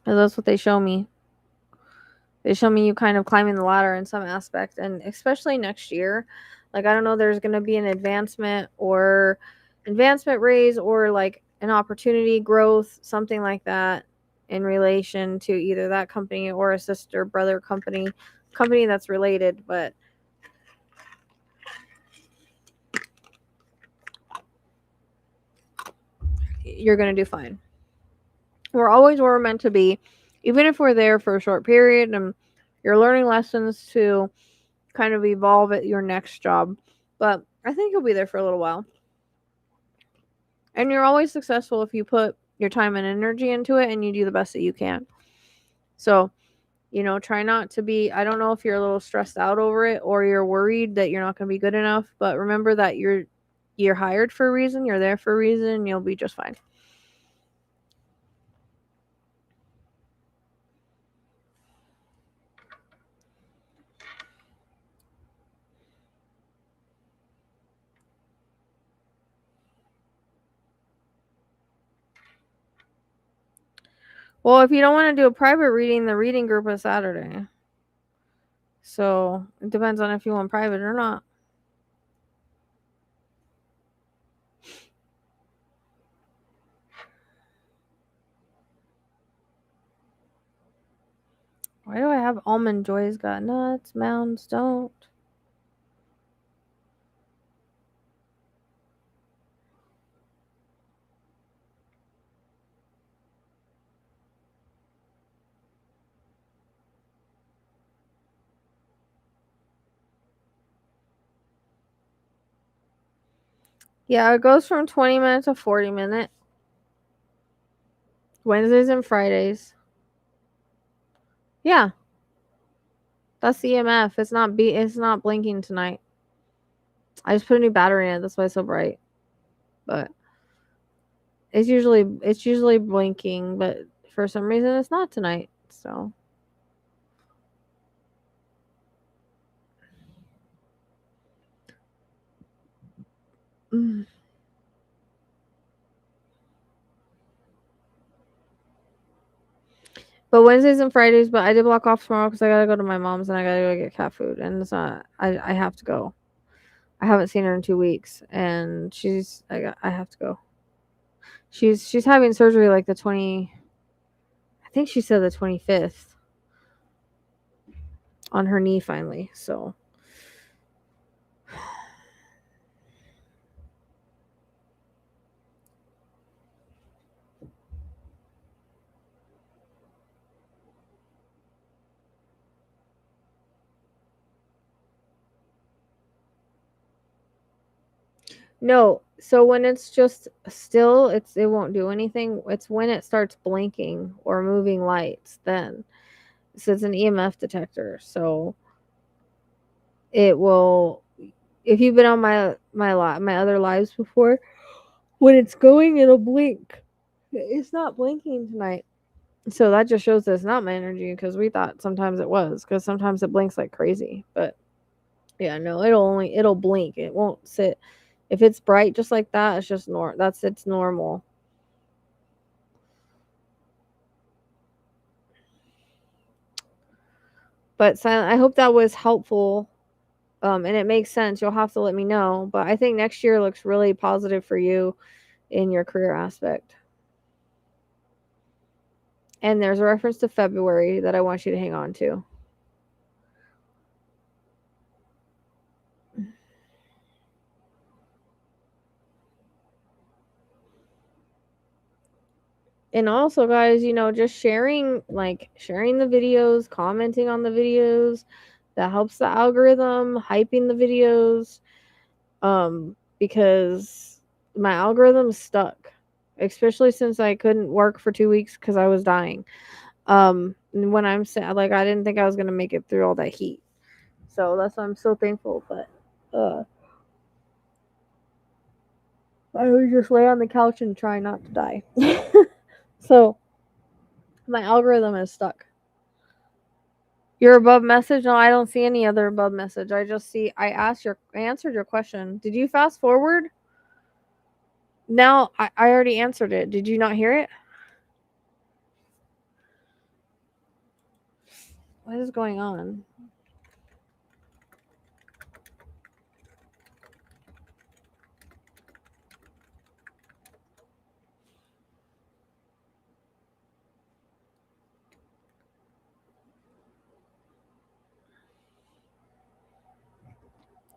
And that's what they show me. They show me you kind of climbing the ladder in some aspect, and especially next year. Like, I don't know, there's going to be an advancement raise, or like an opportunity growth, something like that, in relation to either that company or a sister brother company that's related. But you're going to do fine. We're always where we're meant to be, even if we're there for a short period, and you're learning lessons to kind of evolve at your next job. But I think you'll be there for a little while. And you're always successful if you put your time and energy into it and you do the best that you can. So You know, try not to be, I don't know if you're a little stressed out over it or you're worried that you're not going to be good enough, but remember that you're hired for a reason, you're there for a reason, and you'll be just fine. Well, if you don't want to do a private reading, the reading group is Saturday. So it depends on if you want private or not. Why do I have Almond Joy's got nuts? Mounds don't. Yeah, it goes from 20 minutes to 40 minutes. Wednesdays and Fridays. Yeah. That's the EMF. It's not blinking tonight. I just put a new battery in it. That's why it's so bright. But it's usually blinking, but for some reason it's not tonight. So But Wednesdays and Fridays, but I did block off tomorrow because I gotta go to my mom's and I gotta go get cat food, and it's not. I have to go. I haven't seen her in 2 weeks, and I have to go. She's having surgery like the 20. I think she said the 25th on her knee finally. So no. So when it's just still, it won't do anything. It's when it starts blinking or moving lights then. So it's an EMF detector. So it will. If you've been on my other lives before, when it's going, it'll blink. It's not blinking tonight. So that just shows that it's not my energy because we thought sometimes it was because sometimes it blinks like crazy. But yeah, no, it'll blink. It won't sit. If it's bright just like that, it's just it's normal. But Silent, I hope that was helpful. And it makes sense. You'll have to let me know. But I think next year looks really positive for you in your career aspect. And there's a reference to February that I want you to hang on to. And also, guys, just sharing the videos, commenting on the videos, that helps the algorithm, hyping the videos, because my algorithm's stuck, especially since I couldn't work for 2 weeks because I was dying. When I'm sad, like, I didn't think I was gonna make it through all that heat, so that's why I'm so thankful. But I would just lay on the couch and try not to die. So my algorithm is stuck. Your above message? No, I don't see any other above message. I just see I answered your question. Did you fast forward? Now I already answered it. Did you not hear it? What is going on?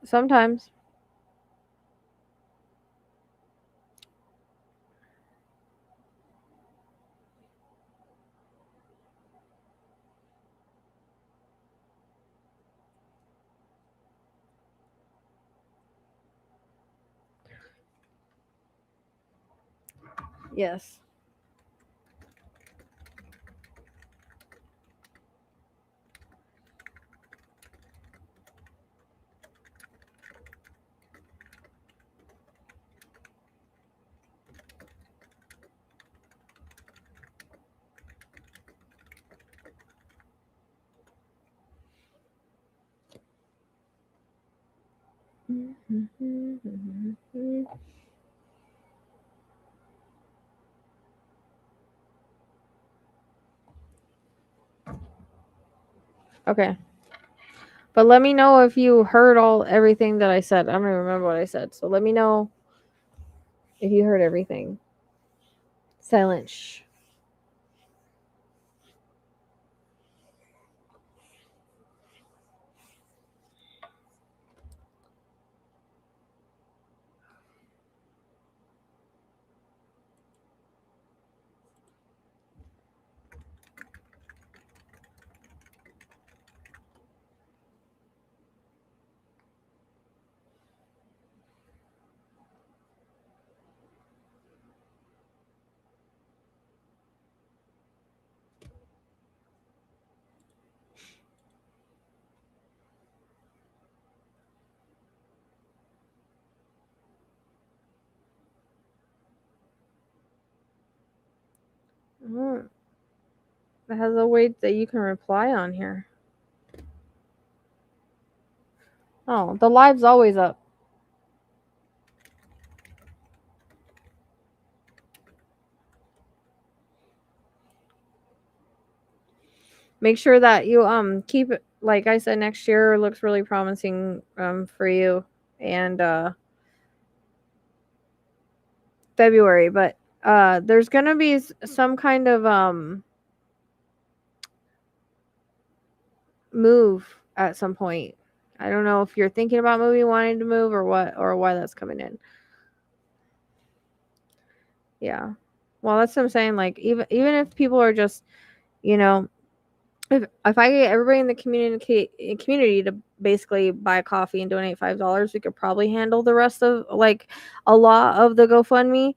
Sometimes. Yes. Okay. But let me know if you heard everything that I said. I don't even remember what I said. So let me know if you heard everything. Silent. Shh. Mm. It has a way that you can reply on here. Oh, the live's always up. Make sure that you keep it, like I said, next year looks really promising for you, and February, but there's gonna be some kind of move at some point. I don't know if you're thinking about moving, wanting to move, or what, or why that's coming in. Yeah. Well, that's what I'm saying. Like, even if people are just, you know, if I get everybody in the community to basically buy a coffee and donate $5, we could probably handle the rest of, like, a lot of the GoFundMe.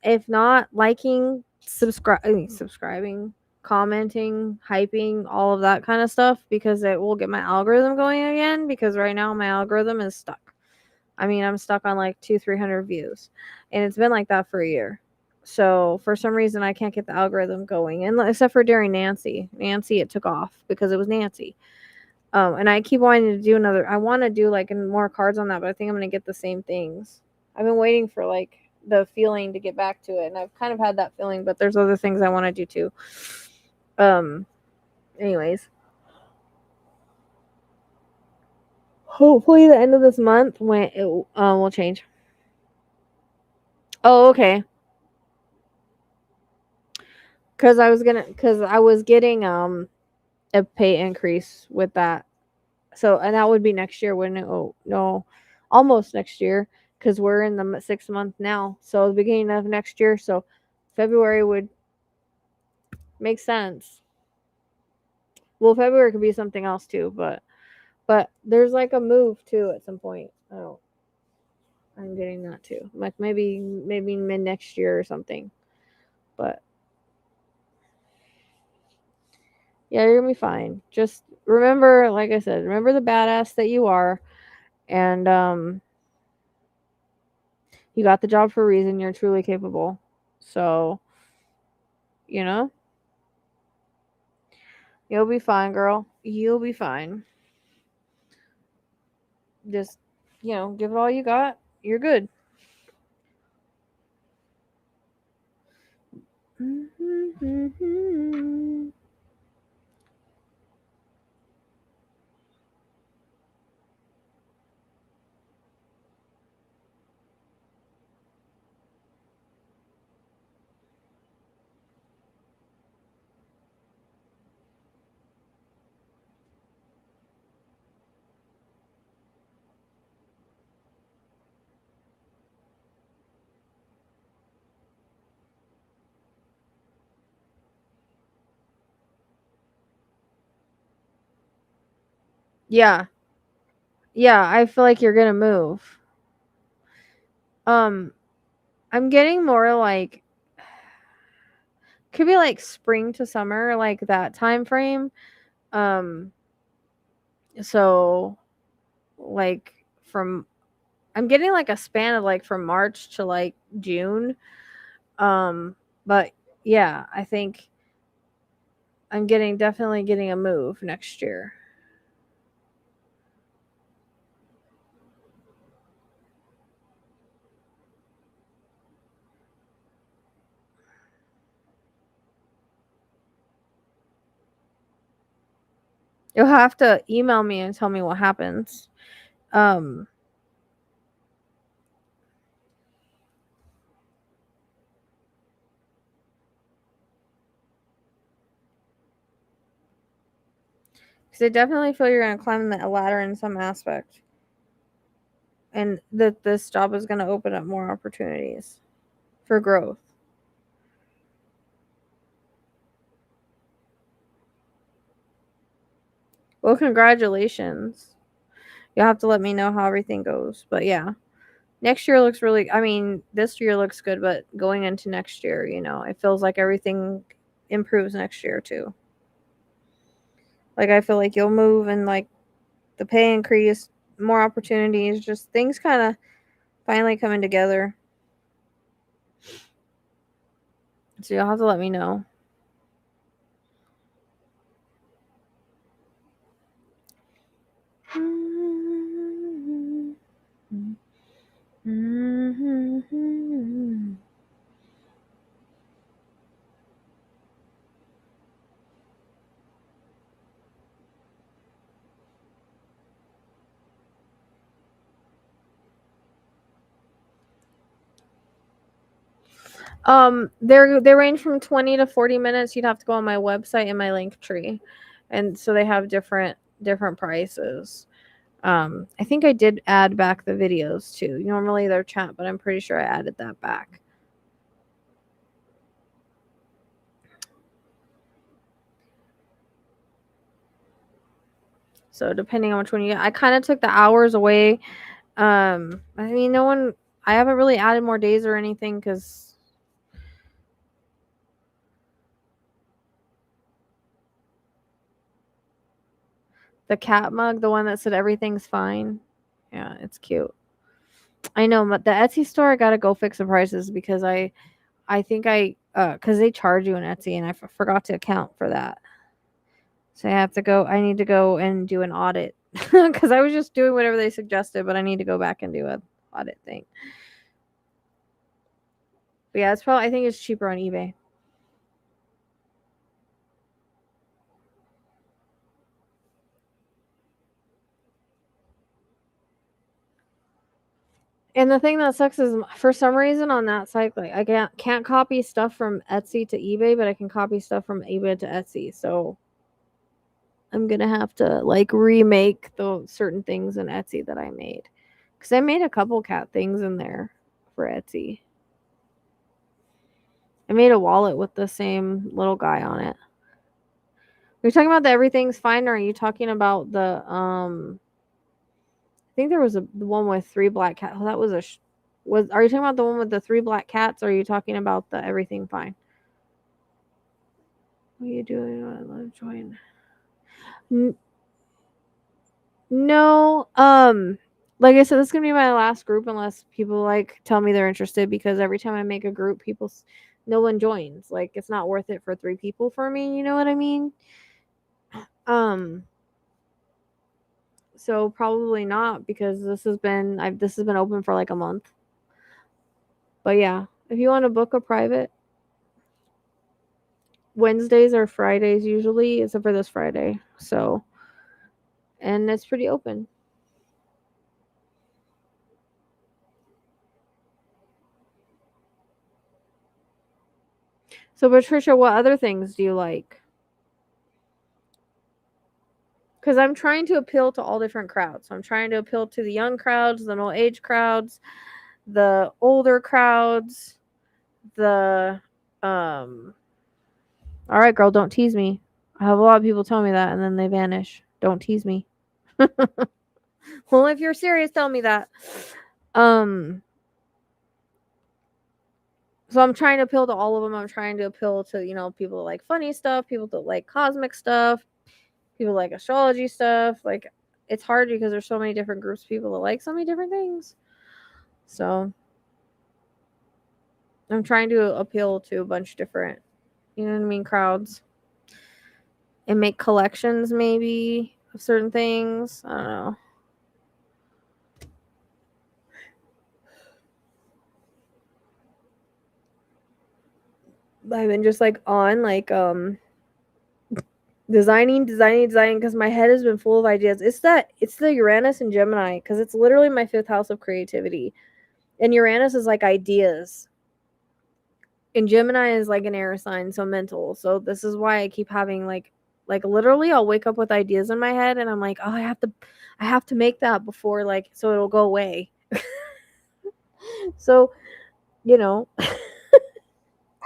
If not, liking, subscribing, commenting, hyping, all of that kind of stuff, because it will get my algorithm going again, because right now my algorithm is stuck. I mean, I'm stuck on like 200-300 views, and it's been like that for a year. So for some reason I can't get the algorithm going, and except for during Nancy, it took off because it was Nancy. And I keep wanting to do another. I want to do like more cards on that, but I think I'm gonna get the same things. I've been waiting for like the feeling to get back to it, and I've kind of had that feeling, but there's other things I want to do too. Anyways, hopefully the end of this month when it will change. Oh, okay. Because I was getting a pay increase with that. So, and that would be next year, wouldn't it? Oh no, almost next year, because we're in the 6th month now. So the beginning of next year. So February would make sense. Well, February could be something else too, but there's like a move too at some point. Oh, I'm getting that too. Like maybe mid next year or something. But yeah, you're gonna be fine. Just remember, like I said, remember the badass that you are, and you got the job for a reason. You're truly capable. So, you know, you'll be fine, girl. You'll be fine. Just, give it all you got. You're good. Yeah. Yeah, I feel like you're gonna move. Um, I'm getting more like could be like spring to summer, like that time frame. Um, so like from I'm getting like a span of like from March to like June. But yeah, I think I'm definitely getting a move next year. You'll have to email me and tell me what happens. Because I definitely feel you're going to climb the ladder in some aspect. And that this job is going to open up more opportunities for growth. Well, congratulations. You'll have to let me know how everything goes. But yeah, next year looks really, I mean, this year looks good, but going into next year, you know, it feels like everything improves next year too. Like, I feel like you'll move and like the pay increase, more opportunities, just things kind of finally coming together. So you'll have to let me know. They range from 20 to 40 minutes. You'd have to go on my website and my Linktree, and so they have different prices. I think I did add back the videos too. Normally they're chat, but I'm pretty sure I added that back. So depending on which one you get, I kind of took the hours away. I mean, I haven't really added more days or anything because the cat mug, the one that said everything's fine. Yeah, it's cute. I know, but the Etsy store, I gotta go fix the prices because I think because they charge you in Etsy and I forgot to account for that. So I need to go and do an audit because I was just doing whatever they suggested, but I need to go back and do an audit thing. But yeah, I think it's cheaper on eBay. And the thing that sucks is for some reason on that site, like I can't copy stuff from Etsy to eBay, but I can copy stuff from eBay to Etsy. So I'm gonna have to like remake the certain things in Etsy that I made. Because I made a couple cat things in there for Etsy. I made a wallet with the same little guy on it. You're talking about the everything's fine, or are you talking about the I think there was the one with 3 black cats. Oh, that was are you talking about the one with the 3 black cats, or are you talking about the everything fine? What are you doing? I love join. No, like I said, this is gonna be my last group unless people like tell me they're interested. Because every time I make a group, no one joins. Like it's not worth it for 3 people for me. You know what I mean? Um, so probably not because this has been open for like a month. But yeah, if you want to book a private, Wednesdays or Fridays usually, except for this Friday. So, and it's pretty open. So, Patricia, what other things do you like? Because I'm trying to appeal to all different crowds. So I'm trying to appeal to the young crowds, the middle age crowds, the older crowds, the all right, girl, don't tease me. I have a lot of people tell me that and then they vanish. Don't tease me. Well, if you're serious, tell me that. So I'm trying to appeal to all of them. I'm trying to appeal to, people that like funny stuff, people that like cosmic stuff, people like astrology stuff. Like it's hard because there's so many different groups of people that like so many different things. So I'm trying to appeal to a bunch of different, crowds. And make collections maybe of certain things. I don't know. I've been just like on like designing because my head has been full of ideas. It's the Uranus and Gemini, because it's literally my 5th house of creativity, and Uranus is like ideas, and Gemini is like an air sign, so mental. So this is why I keep having like literally I'll wake up with ideas in my head and I'm like, oh, I have to make that before, like, so it'll go away. So, you know,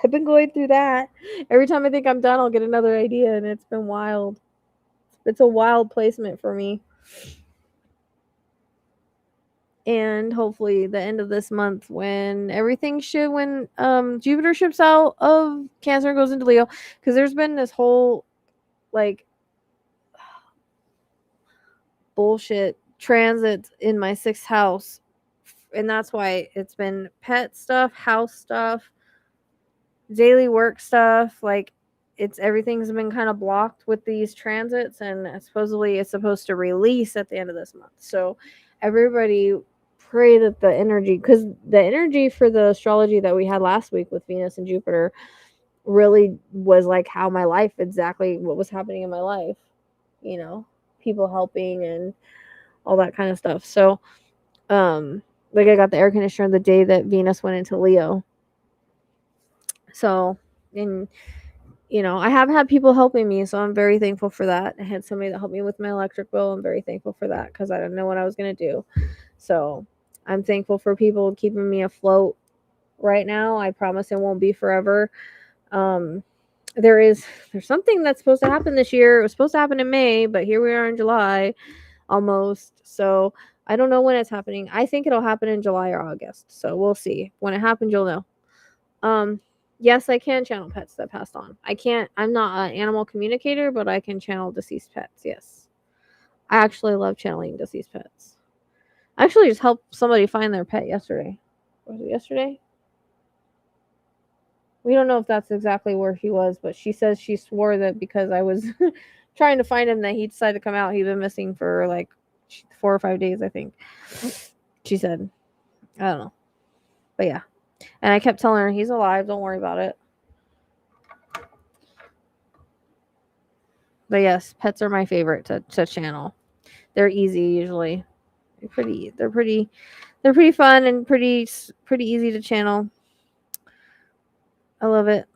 I've been going through that. Every time I think I'm done, I'll get another idea, and it's been wild. It's a wild placement for me. And hopefully the end of this month, when Jupiter ships out of Cancer and goes into Leo, because there's been this whole like bullshit transits in my 6th house, and that's why it's been pet stuff, house stuff, daily work stuff. Like, everything's been kind of blocked with these transits, and supposedly it's supposed to release at the end of this month. So everybody pray that the energy, because the energy for the astrology that we had last week with Venus and Jupiter really was like how my life, exactly what was happening in my life, people helping and all that kind of stuff. So like, I got the air conditioner the day that Venus went into Leo. So, and I have had people helping me, so I'm very thankful for that. I had somebody that helped me with my electric bill. I'm very thankful for that, because I didn't know what I was going to do. So I'm thankful for people keeping me afloat right now. I promise it won't be forever. There's something that's supposed to happen this year. It was supposed to happen in May, but here we are in July almost. So I don't know when it's happening. I think it'll happen in July or August. So we'll see. When it happens, you'll know. Yes, I can channel pets that passed on. I'm not an animal communicator, but I can channel deceased pets. Yes. I actually love channeling deceased pets. I actually just helped somebody find their pet yesterday. Was it yesterday? We don't know if that's exactly where he was, but she says she swore that because I was trying to find him, that he decided to come out. He'd been missing for like 4 or 5 days, I think. She said. I don't know. But yeah. And I kept telling her, he's alive. Don't worry about it. But yes, pets are my favorite to channel. They're easy usually. They're pretty fun and pretty easy to channel. I love it.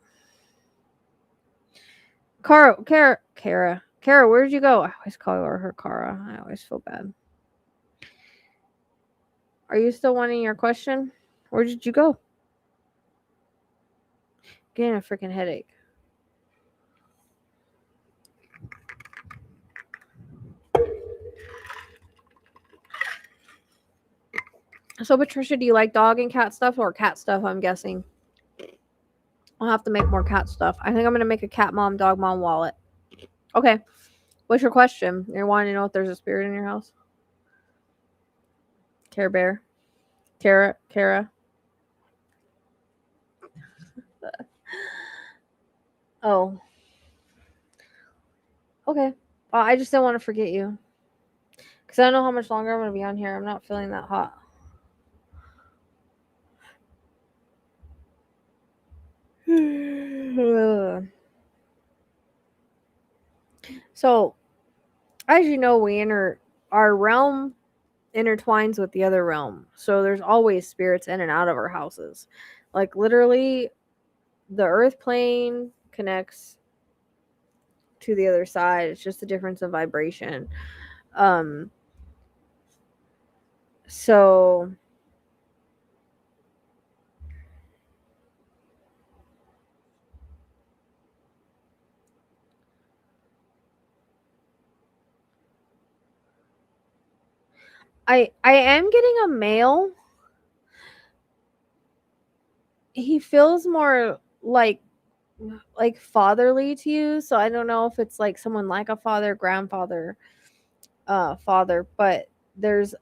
Kara, where did you go? I always call her Kara. I always feel bad. Are you still wanting your question? Where did you go? Getting a freaking headache. So, Patricia, do you like dog and cat stuff, or cat stuff, I'm guessing? I'll have to make more cat stuff. I think I'm going to make a cat mom, dog mom wallet. Okay. What's your question? You're wanting to know if there's a spirit in your house? Care Bear. Kara. Oh. Okay. Well, I just don't want to forget you. Because I don't know how much longer I'm going to be on here. I'm not feeling that hot. So, as you know, our realm intertwines with the other realm. So there's always spirits in and out of our houses. Like, literally, the earth plane connects to the other side. It's just a difference in vibration. So I am getting a male. He feels more like fatherly to you, so I don't know if it's like someone like a father, grandfather, father, but there is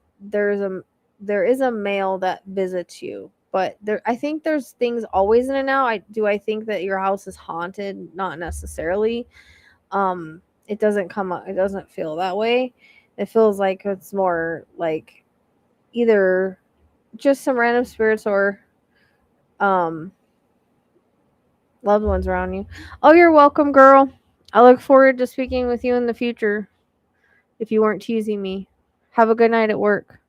a male that visits you. But I think there's things always in and out. I think that your house is haunted? Not necessarily. It doesn't feel that way. It feels like it's more like either just some random spirits or loved ones around you. Oh, you're welcome, girl. I look forward to speaking with you in the future if you weren't teasing me. Have a good night at work.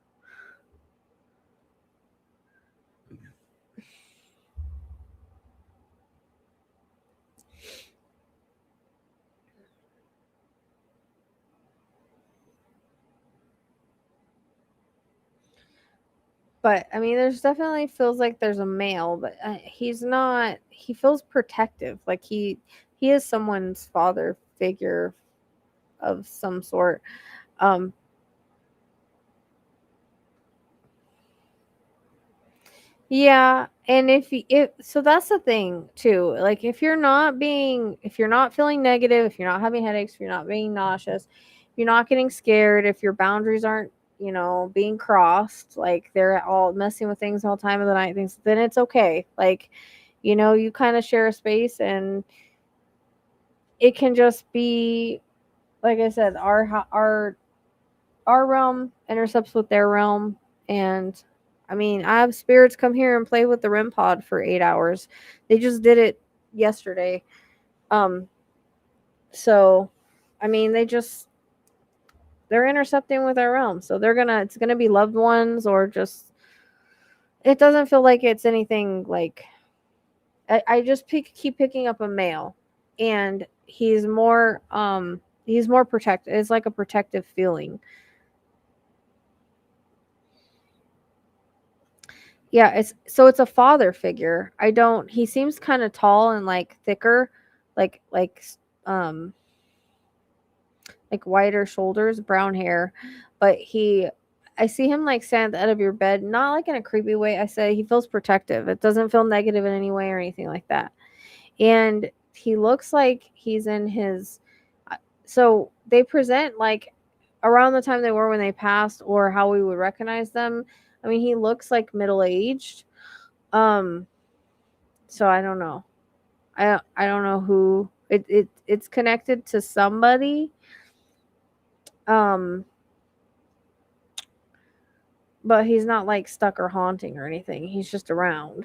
But I mean, there's definitely feels like there's a male, but he's not. He feels protective, like he is someone's father figure of some sort. Um, yeah, and so that's the thing too. Like if you're not feeling negative, if you're not having headaches, if you're not being nauseous, if you're not getting scared, if your boundaries aren't, being crossed, like they're all messing with things all time of the night, things, then it's okay. Like, you kind of share a space, and it can just be, like I said, our realm intercepts with their realm. And I mean, I have spirits come here and play with the REM pod for 8 hours. They just did it yesterday. um so I mean, they're intercepting with our realm, so it's gonna be loved ones, or just, it doesn't feel like it's anything like, I just keep picking up a male, and he's more protective. It's like a protective feeling. Yeah, it's a father figure. I don't He seems kind of tall and like thicker, like um like wider shoulders, brown hair, but I see him like stand at the end of your bed, not like in a creepy way. I say he feels protective. It doesn't feel negative in any way or anything like that. And he looks like he's in his, so they present like around the time they were when they passed, or how we would recognize them. I mean, he looks like middle-aged. um so I don't know. I don't know who it's connected to somebody. um but he's not like stuck or haunting or anything. He's just around.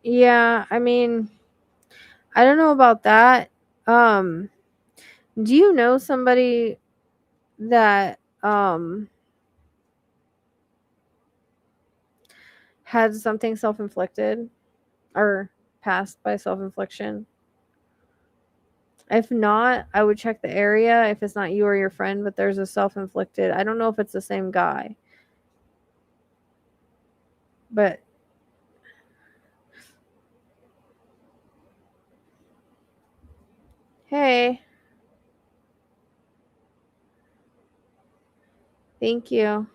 Yeah, I mean, I don't know about that. um do you know somebody that had something self-inflicted, or passed by self-infliction? If not, I would check the area if it's not you or your friend, but there's a self-inflicted. I don't know if it's the same guy. But hey, thank you.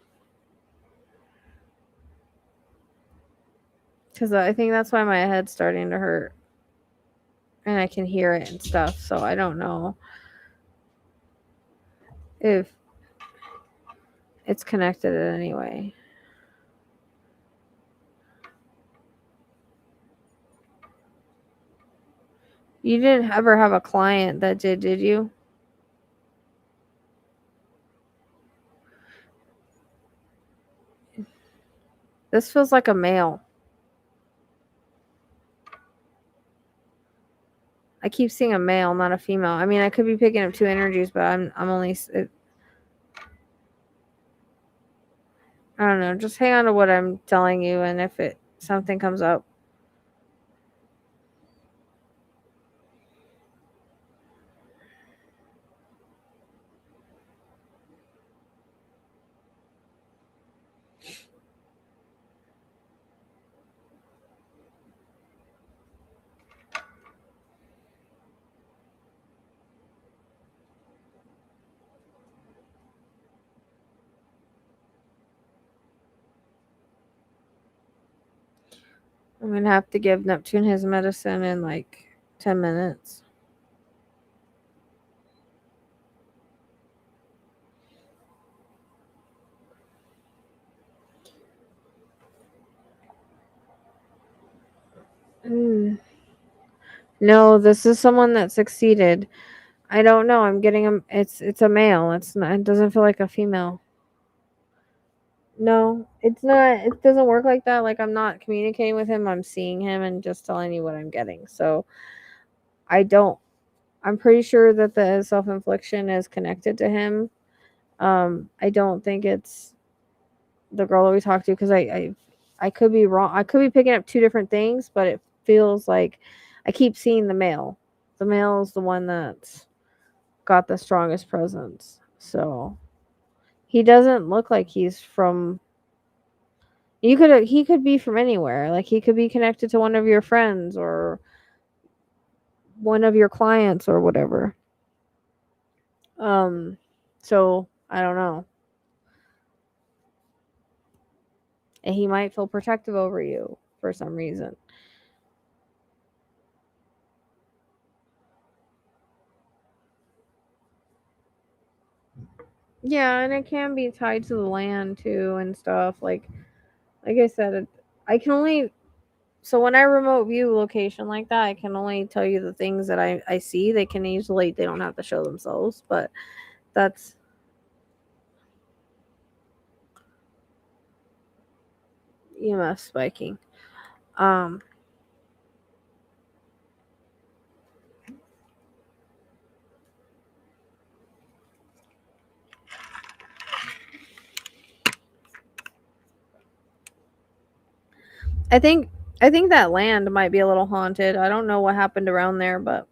Cuz I think that's why my head's starting to hurt, and I can hear it and stuff, so I don't know if it's connected in any way. You didn't ever have a client that did you? This feels like a male. I keep seeing a male, not a female. I mean, I could be picking up two energies, but I'm only I don't know. Just hang on to what I'm telling you, and if something comes up. I'm gonna have to give Neptune his medicine in like 10 minutes. Mm. No, this is someone that succeeded. I don't know. I'm getting him. It's a male. It's not. It doesn't feel like a female. No, it's not. It doesn't work like that. Like I'm not communicating with him. I'm seeing him and just telling you what I'm getting. So I don't. I'm pretty sure that the self infliction is connected to him. I don't think it's the girl that we talked to because I could be wrong. I could be picking up two different things, but it feels like I keep seeing the male. The male is the one that's got the strongest presence. So he doesn't look like he's from. He could be from anywhere. Like he could be connected to one of your friends or one of your clients or whatever. Um, so I don't know. And he might feel protective over you for some reason. Yeah, and it can be tied to the land too and stuff. Like I said, I can only so when I remote view location like that, I can only tell you the things that I see. They can easily they don't have to show themselves, but that's EMF spiking. Um I think I think that land might be a little haunted. I don't know what happened around there, but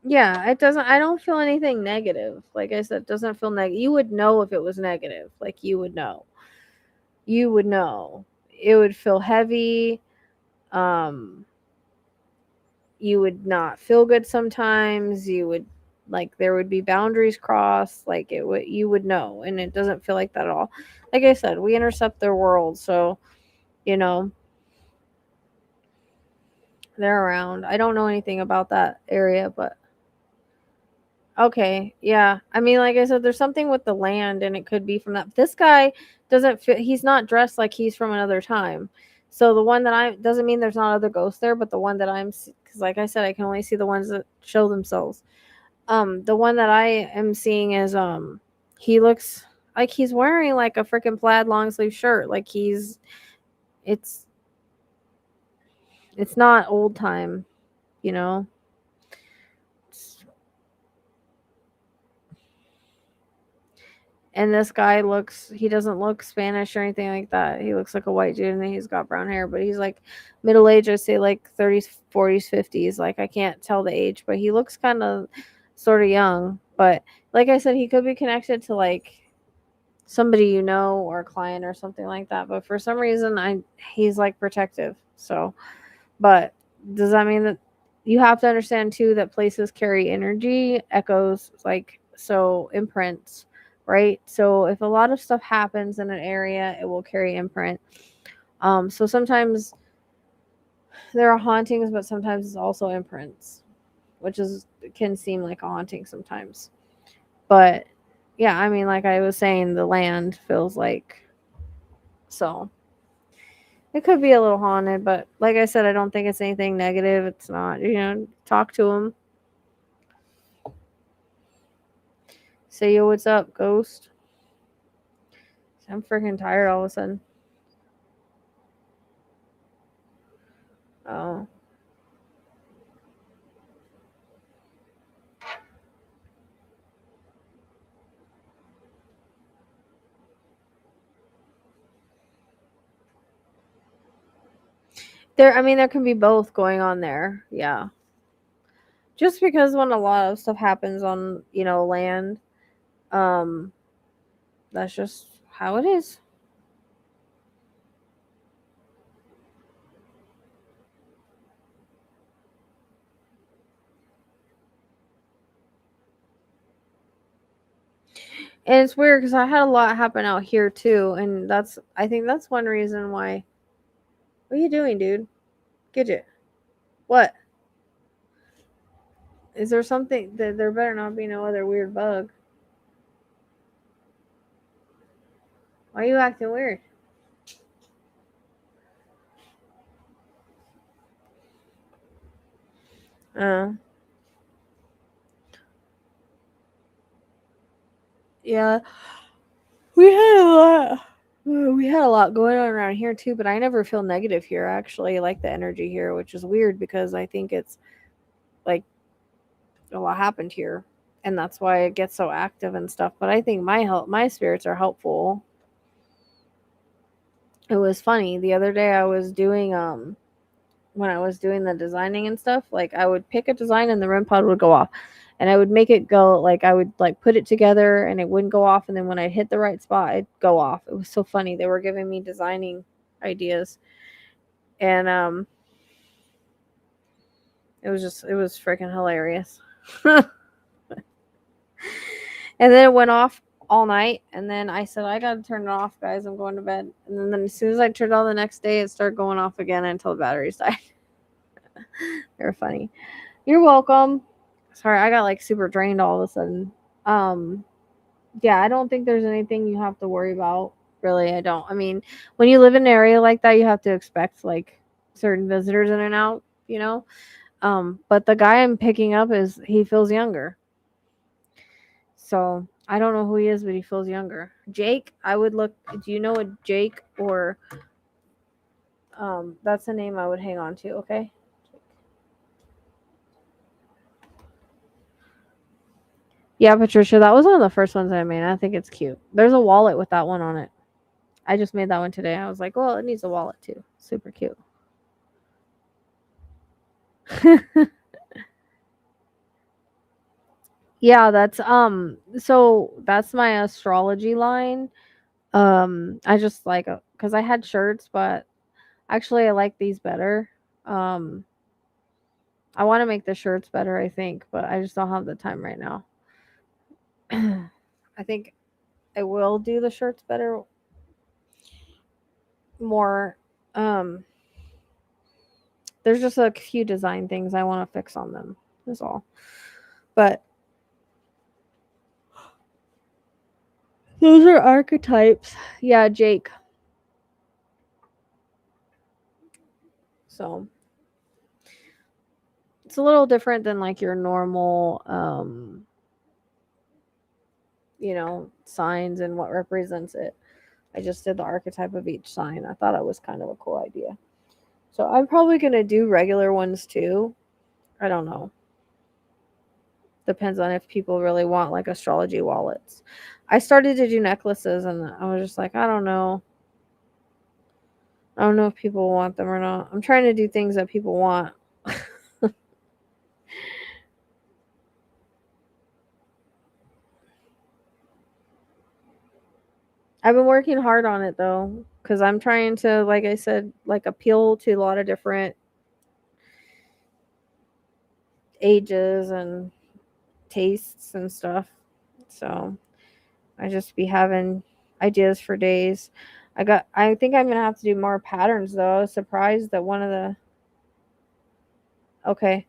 yeah, it doesn't I don't feel anything negative. Like I said, it doesn't feel negative. You would know if it was negative. Like you would know. You would know. It would feel heavy. Um you would not feel good sometimes. You would like there would be boundaries crossed. Like it would you would know, and it doesn't feel like that at all. Like I said, we intercept their world, so you know they're around. I don't know anything about that area, but okay, yeah. I mean, like I said, there's something with the land, and it could be from that. This guy doesn't fit. He's not dressed like he's from another time. So the one that I doesn't mean there's not other ghosts there, but the one that because like I said, I can only see the ones that show themselves. The one that I am seeing is he looks like he's wearing like a freaking plaid long sleeve shirt. Like it's it's not old time, you know. And this guy he doesn't look Spanish or anything like that. He looks like a white dude and he's got brown hair, but he's like middle age, I'd say like 30s, 40s, 50s. Like I can't tell the age, but he looks kind of sort of young. But like I said, he could be connected to like somebody you know or a client or something like that. But for some reason he's like protective. So but does that mean that you have to understand too that places carry energy, echoes, like so imprints, right? So if a lot of stuff happens in an area, it will carry imprint. So sometimes there are hauntings, but sometimes it's also imprints, which is can seem like a haunting sometimes. But yeah, I mean, like I was saying, the land feels like so. It could be a little haunted, but like I said, I don't think it's anything negative. It's not, talk to him. Say, yo, what's up, ghost? I'm freaking tired all of a sudden. Oh. I mean, there can be both going on there. Yeah. Just because when a lot of stuff happens on, land, um, that's just how it is. And it's weird because I had a lot happen out here too, and I think that's one reason why. What are you doing, dude? Gidget. What? Is there something that there better not be no other weird bug? Why are you acting weird? Yeah, we had a lot going on around here too, but I never feel negative here. I actually like the energy here, which is weird because I think it's like a lot happened here, and that's why it gets so active and stuff. But I think my spirits are helpful. It was funny the other day. I was doing when I was doing the designing and stuff. Like I would pick a design and the REM pod would go off, and I would make it go like I would like put it together and it wouldn't go off, and then when I hit the right spot, it'd go off. It was so funny. They were giving me designing ideas, and it was freaking hilarious. And then it went off all night, and then I said, I gotta turn it off, guys. I'm going to bed. And then as soon as I turned it on the next day, it started going off again until the batteries died. They were funny. You're welcome. Sorry, I got like super drained all of a sudden. Yeah, I don't think there's anything you have to worry about. Really, I don't. I mean, when you live in an area like that, you have to expect like certain visitors in and out, you know? But the guy I'm picking up he feels younger. So I don't know who he is, but he feels younger. Jake, I would look. Do you know a Jake or that's a name I would hang on to. Okay. Yeah, Patricia, that was one of the first ones I made. I think it's cute. There's a wallet with that one on it. I just made that one today. I was like, well, it needs a wallet too. Super cute. Yeah, so that's my astrology line. I just like cuz I had shirts, but actually I like these better. Um I want to make the shirts better, I think, but I just don't have the time right now. I think I will do the shirts better more. Um there's just a few design things I want to fix on them. That's all. But those are archetypes. Yeah, Jake. So it's a little different than like your normal signs and what represents it. I just did the archetype of each sign. I thought it was kind of a cool idea. So I'm probably going to do regular ones too. I don't know. Depends on if people really want like astrology wallets. I started to do necklaces and I was just like, I don't know. I don't know if people want them or not. I'm trying to do things that people want. I've been working hard on it though, because I'm trying to, like I said, like appeal to a lot of different ages and tastes and stuff. So I just be having ideas for days. I think I'm gonna have to do more patterns though. I was surprised that one of the okay.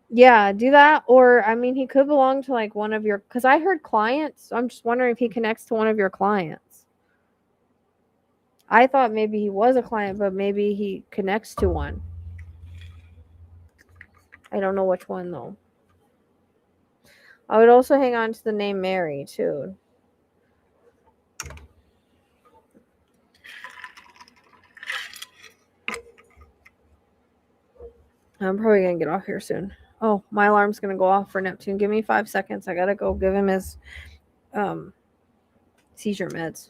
Yeah, do that. Or I mean he could belong to like one of your because I heard clients. So I'm just wondering if he connects to one of your clients. I thought maybe he was a client, but maybe he connects to one. I don't know which one though. I would also hang on to the name Mary too. I'm probably gonna get off here soon. Oh, my alarm's gonna go off for Neptune. Give me 5 seconds. I gotta go give him his um seizure meds.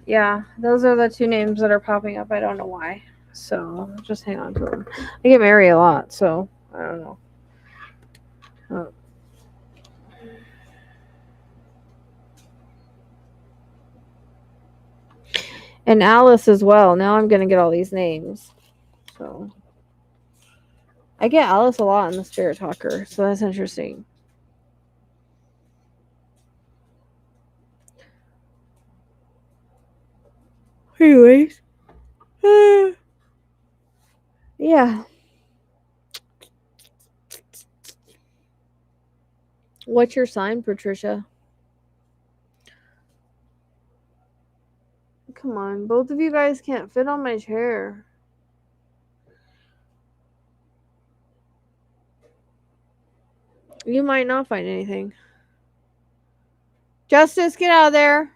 yeah, those are the two names that are popping up. I don't know why. So just hang on to them. I get married a lot, so I don't know. And Alice as well. Now I'm gonna get all these names. So I get Alice a lot in the Spirit Talker, so that's interesting. Anyways, yeah. What's your sign, Patricia? Come on, both of you guys can't fit on my chair. You might not find anything. Justice, get out of there.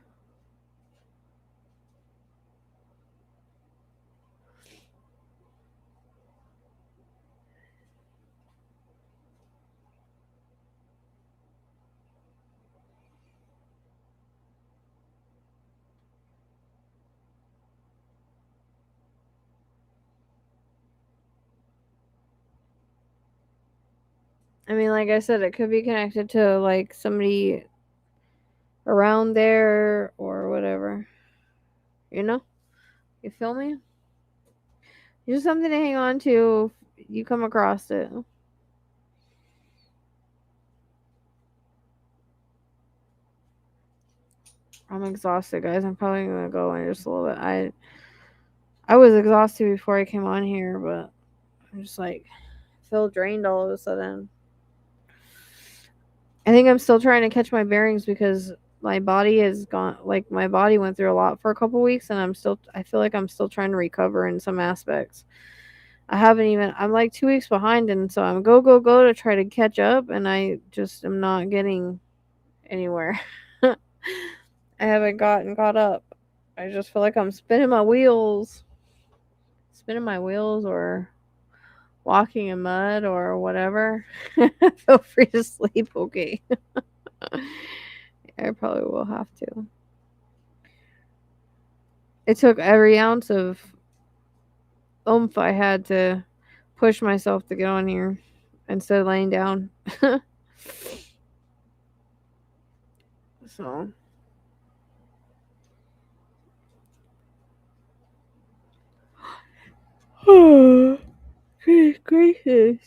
I mean, like I said, it could be connected to like somebody around there or whatever. You know? You feel me? Just something to hang on to if you come across it. I'm exhausted, guys. I'm probably gonna go in just a little bit. I was exhausted before I came on here, but I'm just like feel drained all of a sudden. I think I'm still trying to catch my bearings because my body has gone like my body went through a lot for a couple weeks and I feel like I'm still trying to recover in some aspects. I'm like 2 weeks behind and so I'm go to try to catch up and I just am not getting anywhere. I haven't gotten caught up. I just feel like I'm spinning my wheels or walking in mud or whatever. Feel free to sleep, okay? I probably will have to. It took every ounce of oomph I had to push myself to get on here instead of laying down. So. Goodness gracious.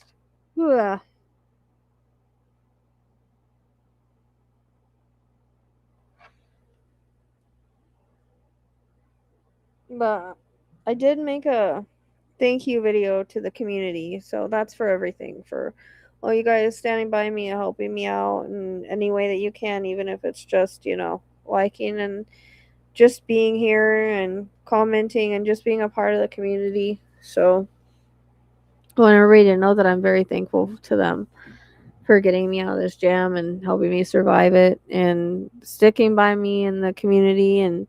Yeah. But I did make a thank you video to the community. So that's for everything. For all you guys standing by me and helping me out in any way that you can, even if it's just, liking and just being here and commenting and just being a part of the community. So I want everybody to know that I'm very thankful to them for getting me out of this jam and helping me survive it and sticking by me in the community and,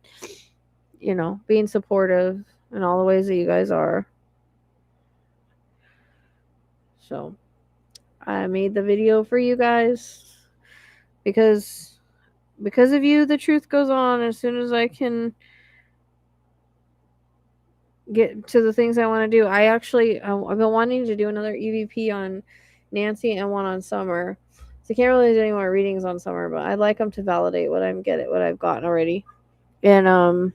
being supportive in all the ways that you guys are. So I made the video for you guys because of you, the truth goes on. As soon as I can get to the things I want to do, I've been wanting to do another EVP on Nancy and one on Summer. So I can't really do any more readings on Summer, but I'd like them to validate what I've gotten already. And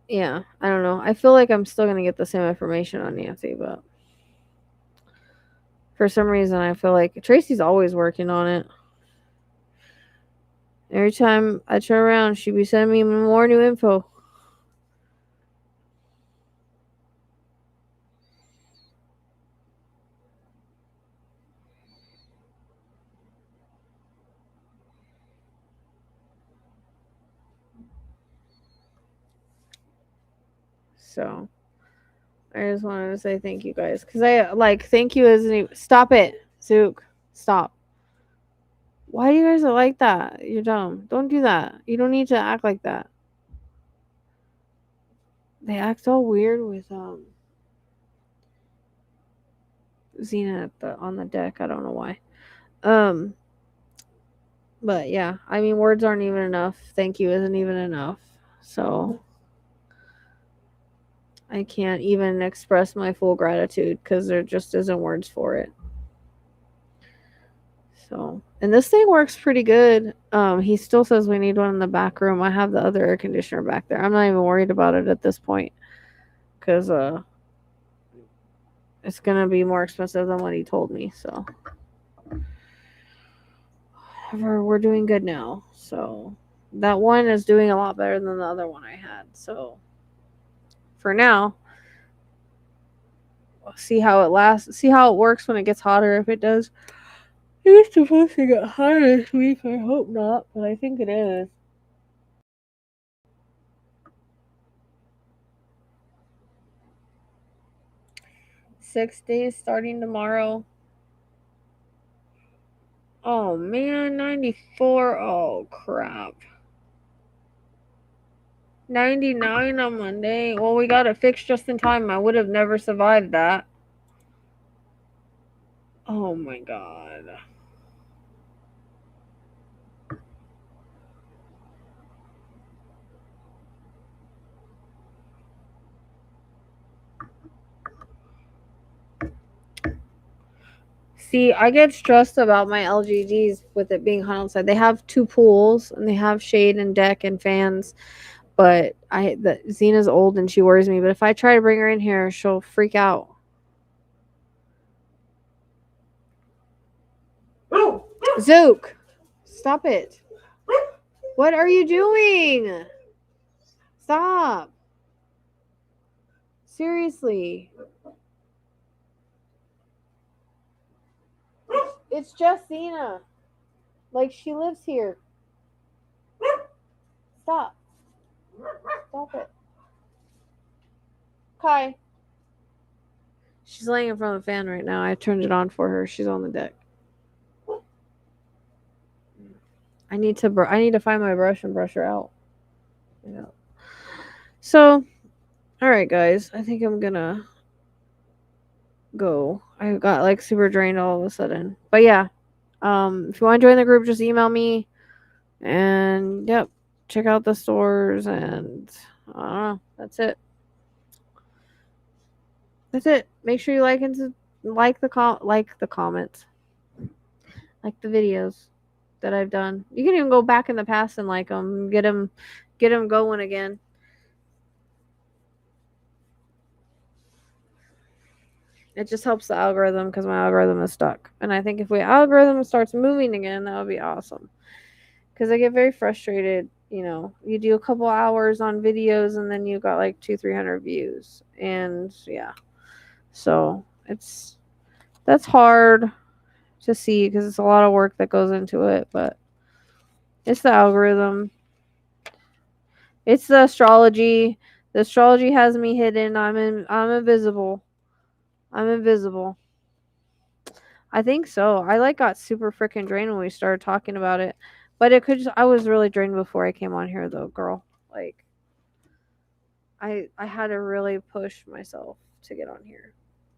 yeah, I don't know. I feel like I'm still gonna get the same information on Nancy, but for some reason I feel like Tracy's always working on it. Every time I turn around, she'd be sending me more new info. So I just wanted to say thank you guys. Because thank you stop it, Zook. Stop. Why do you guys are like that? You're dumb. Don't do that. You don't need to act like that. They act all weird with Xena on the deck. I don't know why. But yeah, I mean, words aren't even enough. Thank you isn't even enough. So I can't even express my full gratitude because there just isn't words for it. So, and this thing works pretty good. He still says we need one in the back room. I have the other air conditioner back there. I'm not even worried about it at this point because it's gonna be more expensive than what he told me. So, we're doing good now. So, that one is doing a lot better than the other one I had. So, for now, we'll see how it lasts. See how it works when it gets hotter. If it does, it's supposed to get hotter this week. I hope not, but I think it is. 6 days starting tomorrow. Oh man, 94. Oh crap. 99 on Monday. Well, we got it fixed just in time. I would have never survived that. Oh my god. See, I get stressed about my LGDs with it being hot outside. They have 2 pools and they have shade and deck and fans. But Zena's old and she worries me. But if I try to bring her in here, she'll freak out. Zook, stop it. What are you doing? Stop. Seriously. It's just Zena. Like, she lives here. Stop. Stop it. Kai. She's laying in front of the fan right now. I turned it on for her. She's on the deck. I need to find my brush and brush her out. Yeah. So, all right, guys. I think I'm gonna go. I got like super drained all of a sudden. But yeah. If you want to join the group, just email me. And yep, check out the stores and I don't know. That's it. That's it. Make sure you like the comments, like the videos that I've done. You can even go back in the past and like them, get them going again. It just helps the algorithm because my algorithm is stuck. And I think if my algorithm starts moving again, that would be awesome. Because I get very frustrated. You know, you do a couple hours on videos and then you got like 200-300 views. And yeah. So that's hard to see because it's a lot of work that goes into it, but it's the algorithm. It's the astrology. The astrology has me hidden. I'm invisible. I'm invisible. I think so. I like got super freaking drained when we started talking about it. But it could just I was really drained before I came on here though, girl. Like I had to really push myself to get on here.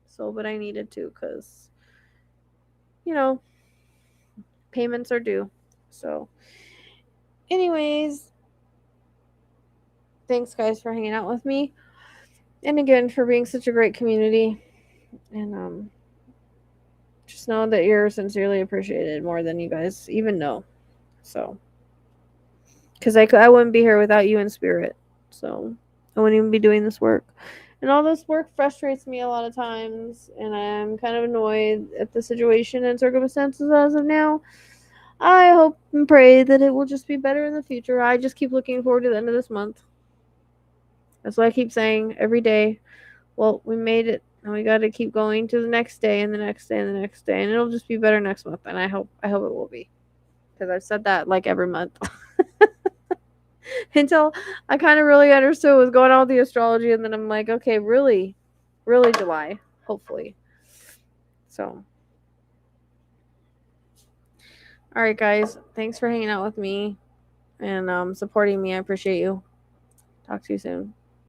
So, but I needed to cuz you know, payments are due. So, anyways, thanks guys for hanging out with me. And again for being such a great community. And just know that you're sincerely appreciated more than you guys even know. So, because I wouldn't be here without you in spirit. So, I wouldn't even be doing this work. And all this work frustrates me a lot of times. And I'm kind of annoyed at the situation and circumstances as of now. I hope and pray that it will just be better in the future. I just keep looking forward to the end of this month. That's what I keep saying every day. Well, we made it. And we got to keep going to the next day and the next day and the next day. And it'll just be better next month. And I hope it will be. Because I've said that like every month. Until I kind of really understood what was going on with the astrology. And then I'm like, okay, really July. Hopefully. So. All right, guys. Thanks for hanging out with me and supporting me. I appreciate you. Talk to you soon.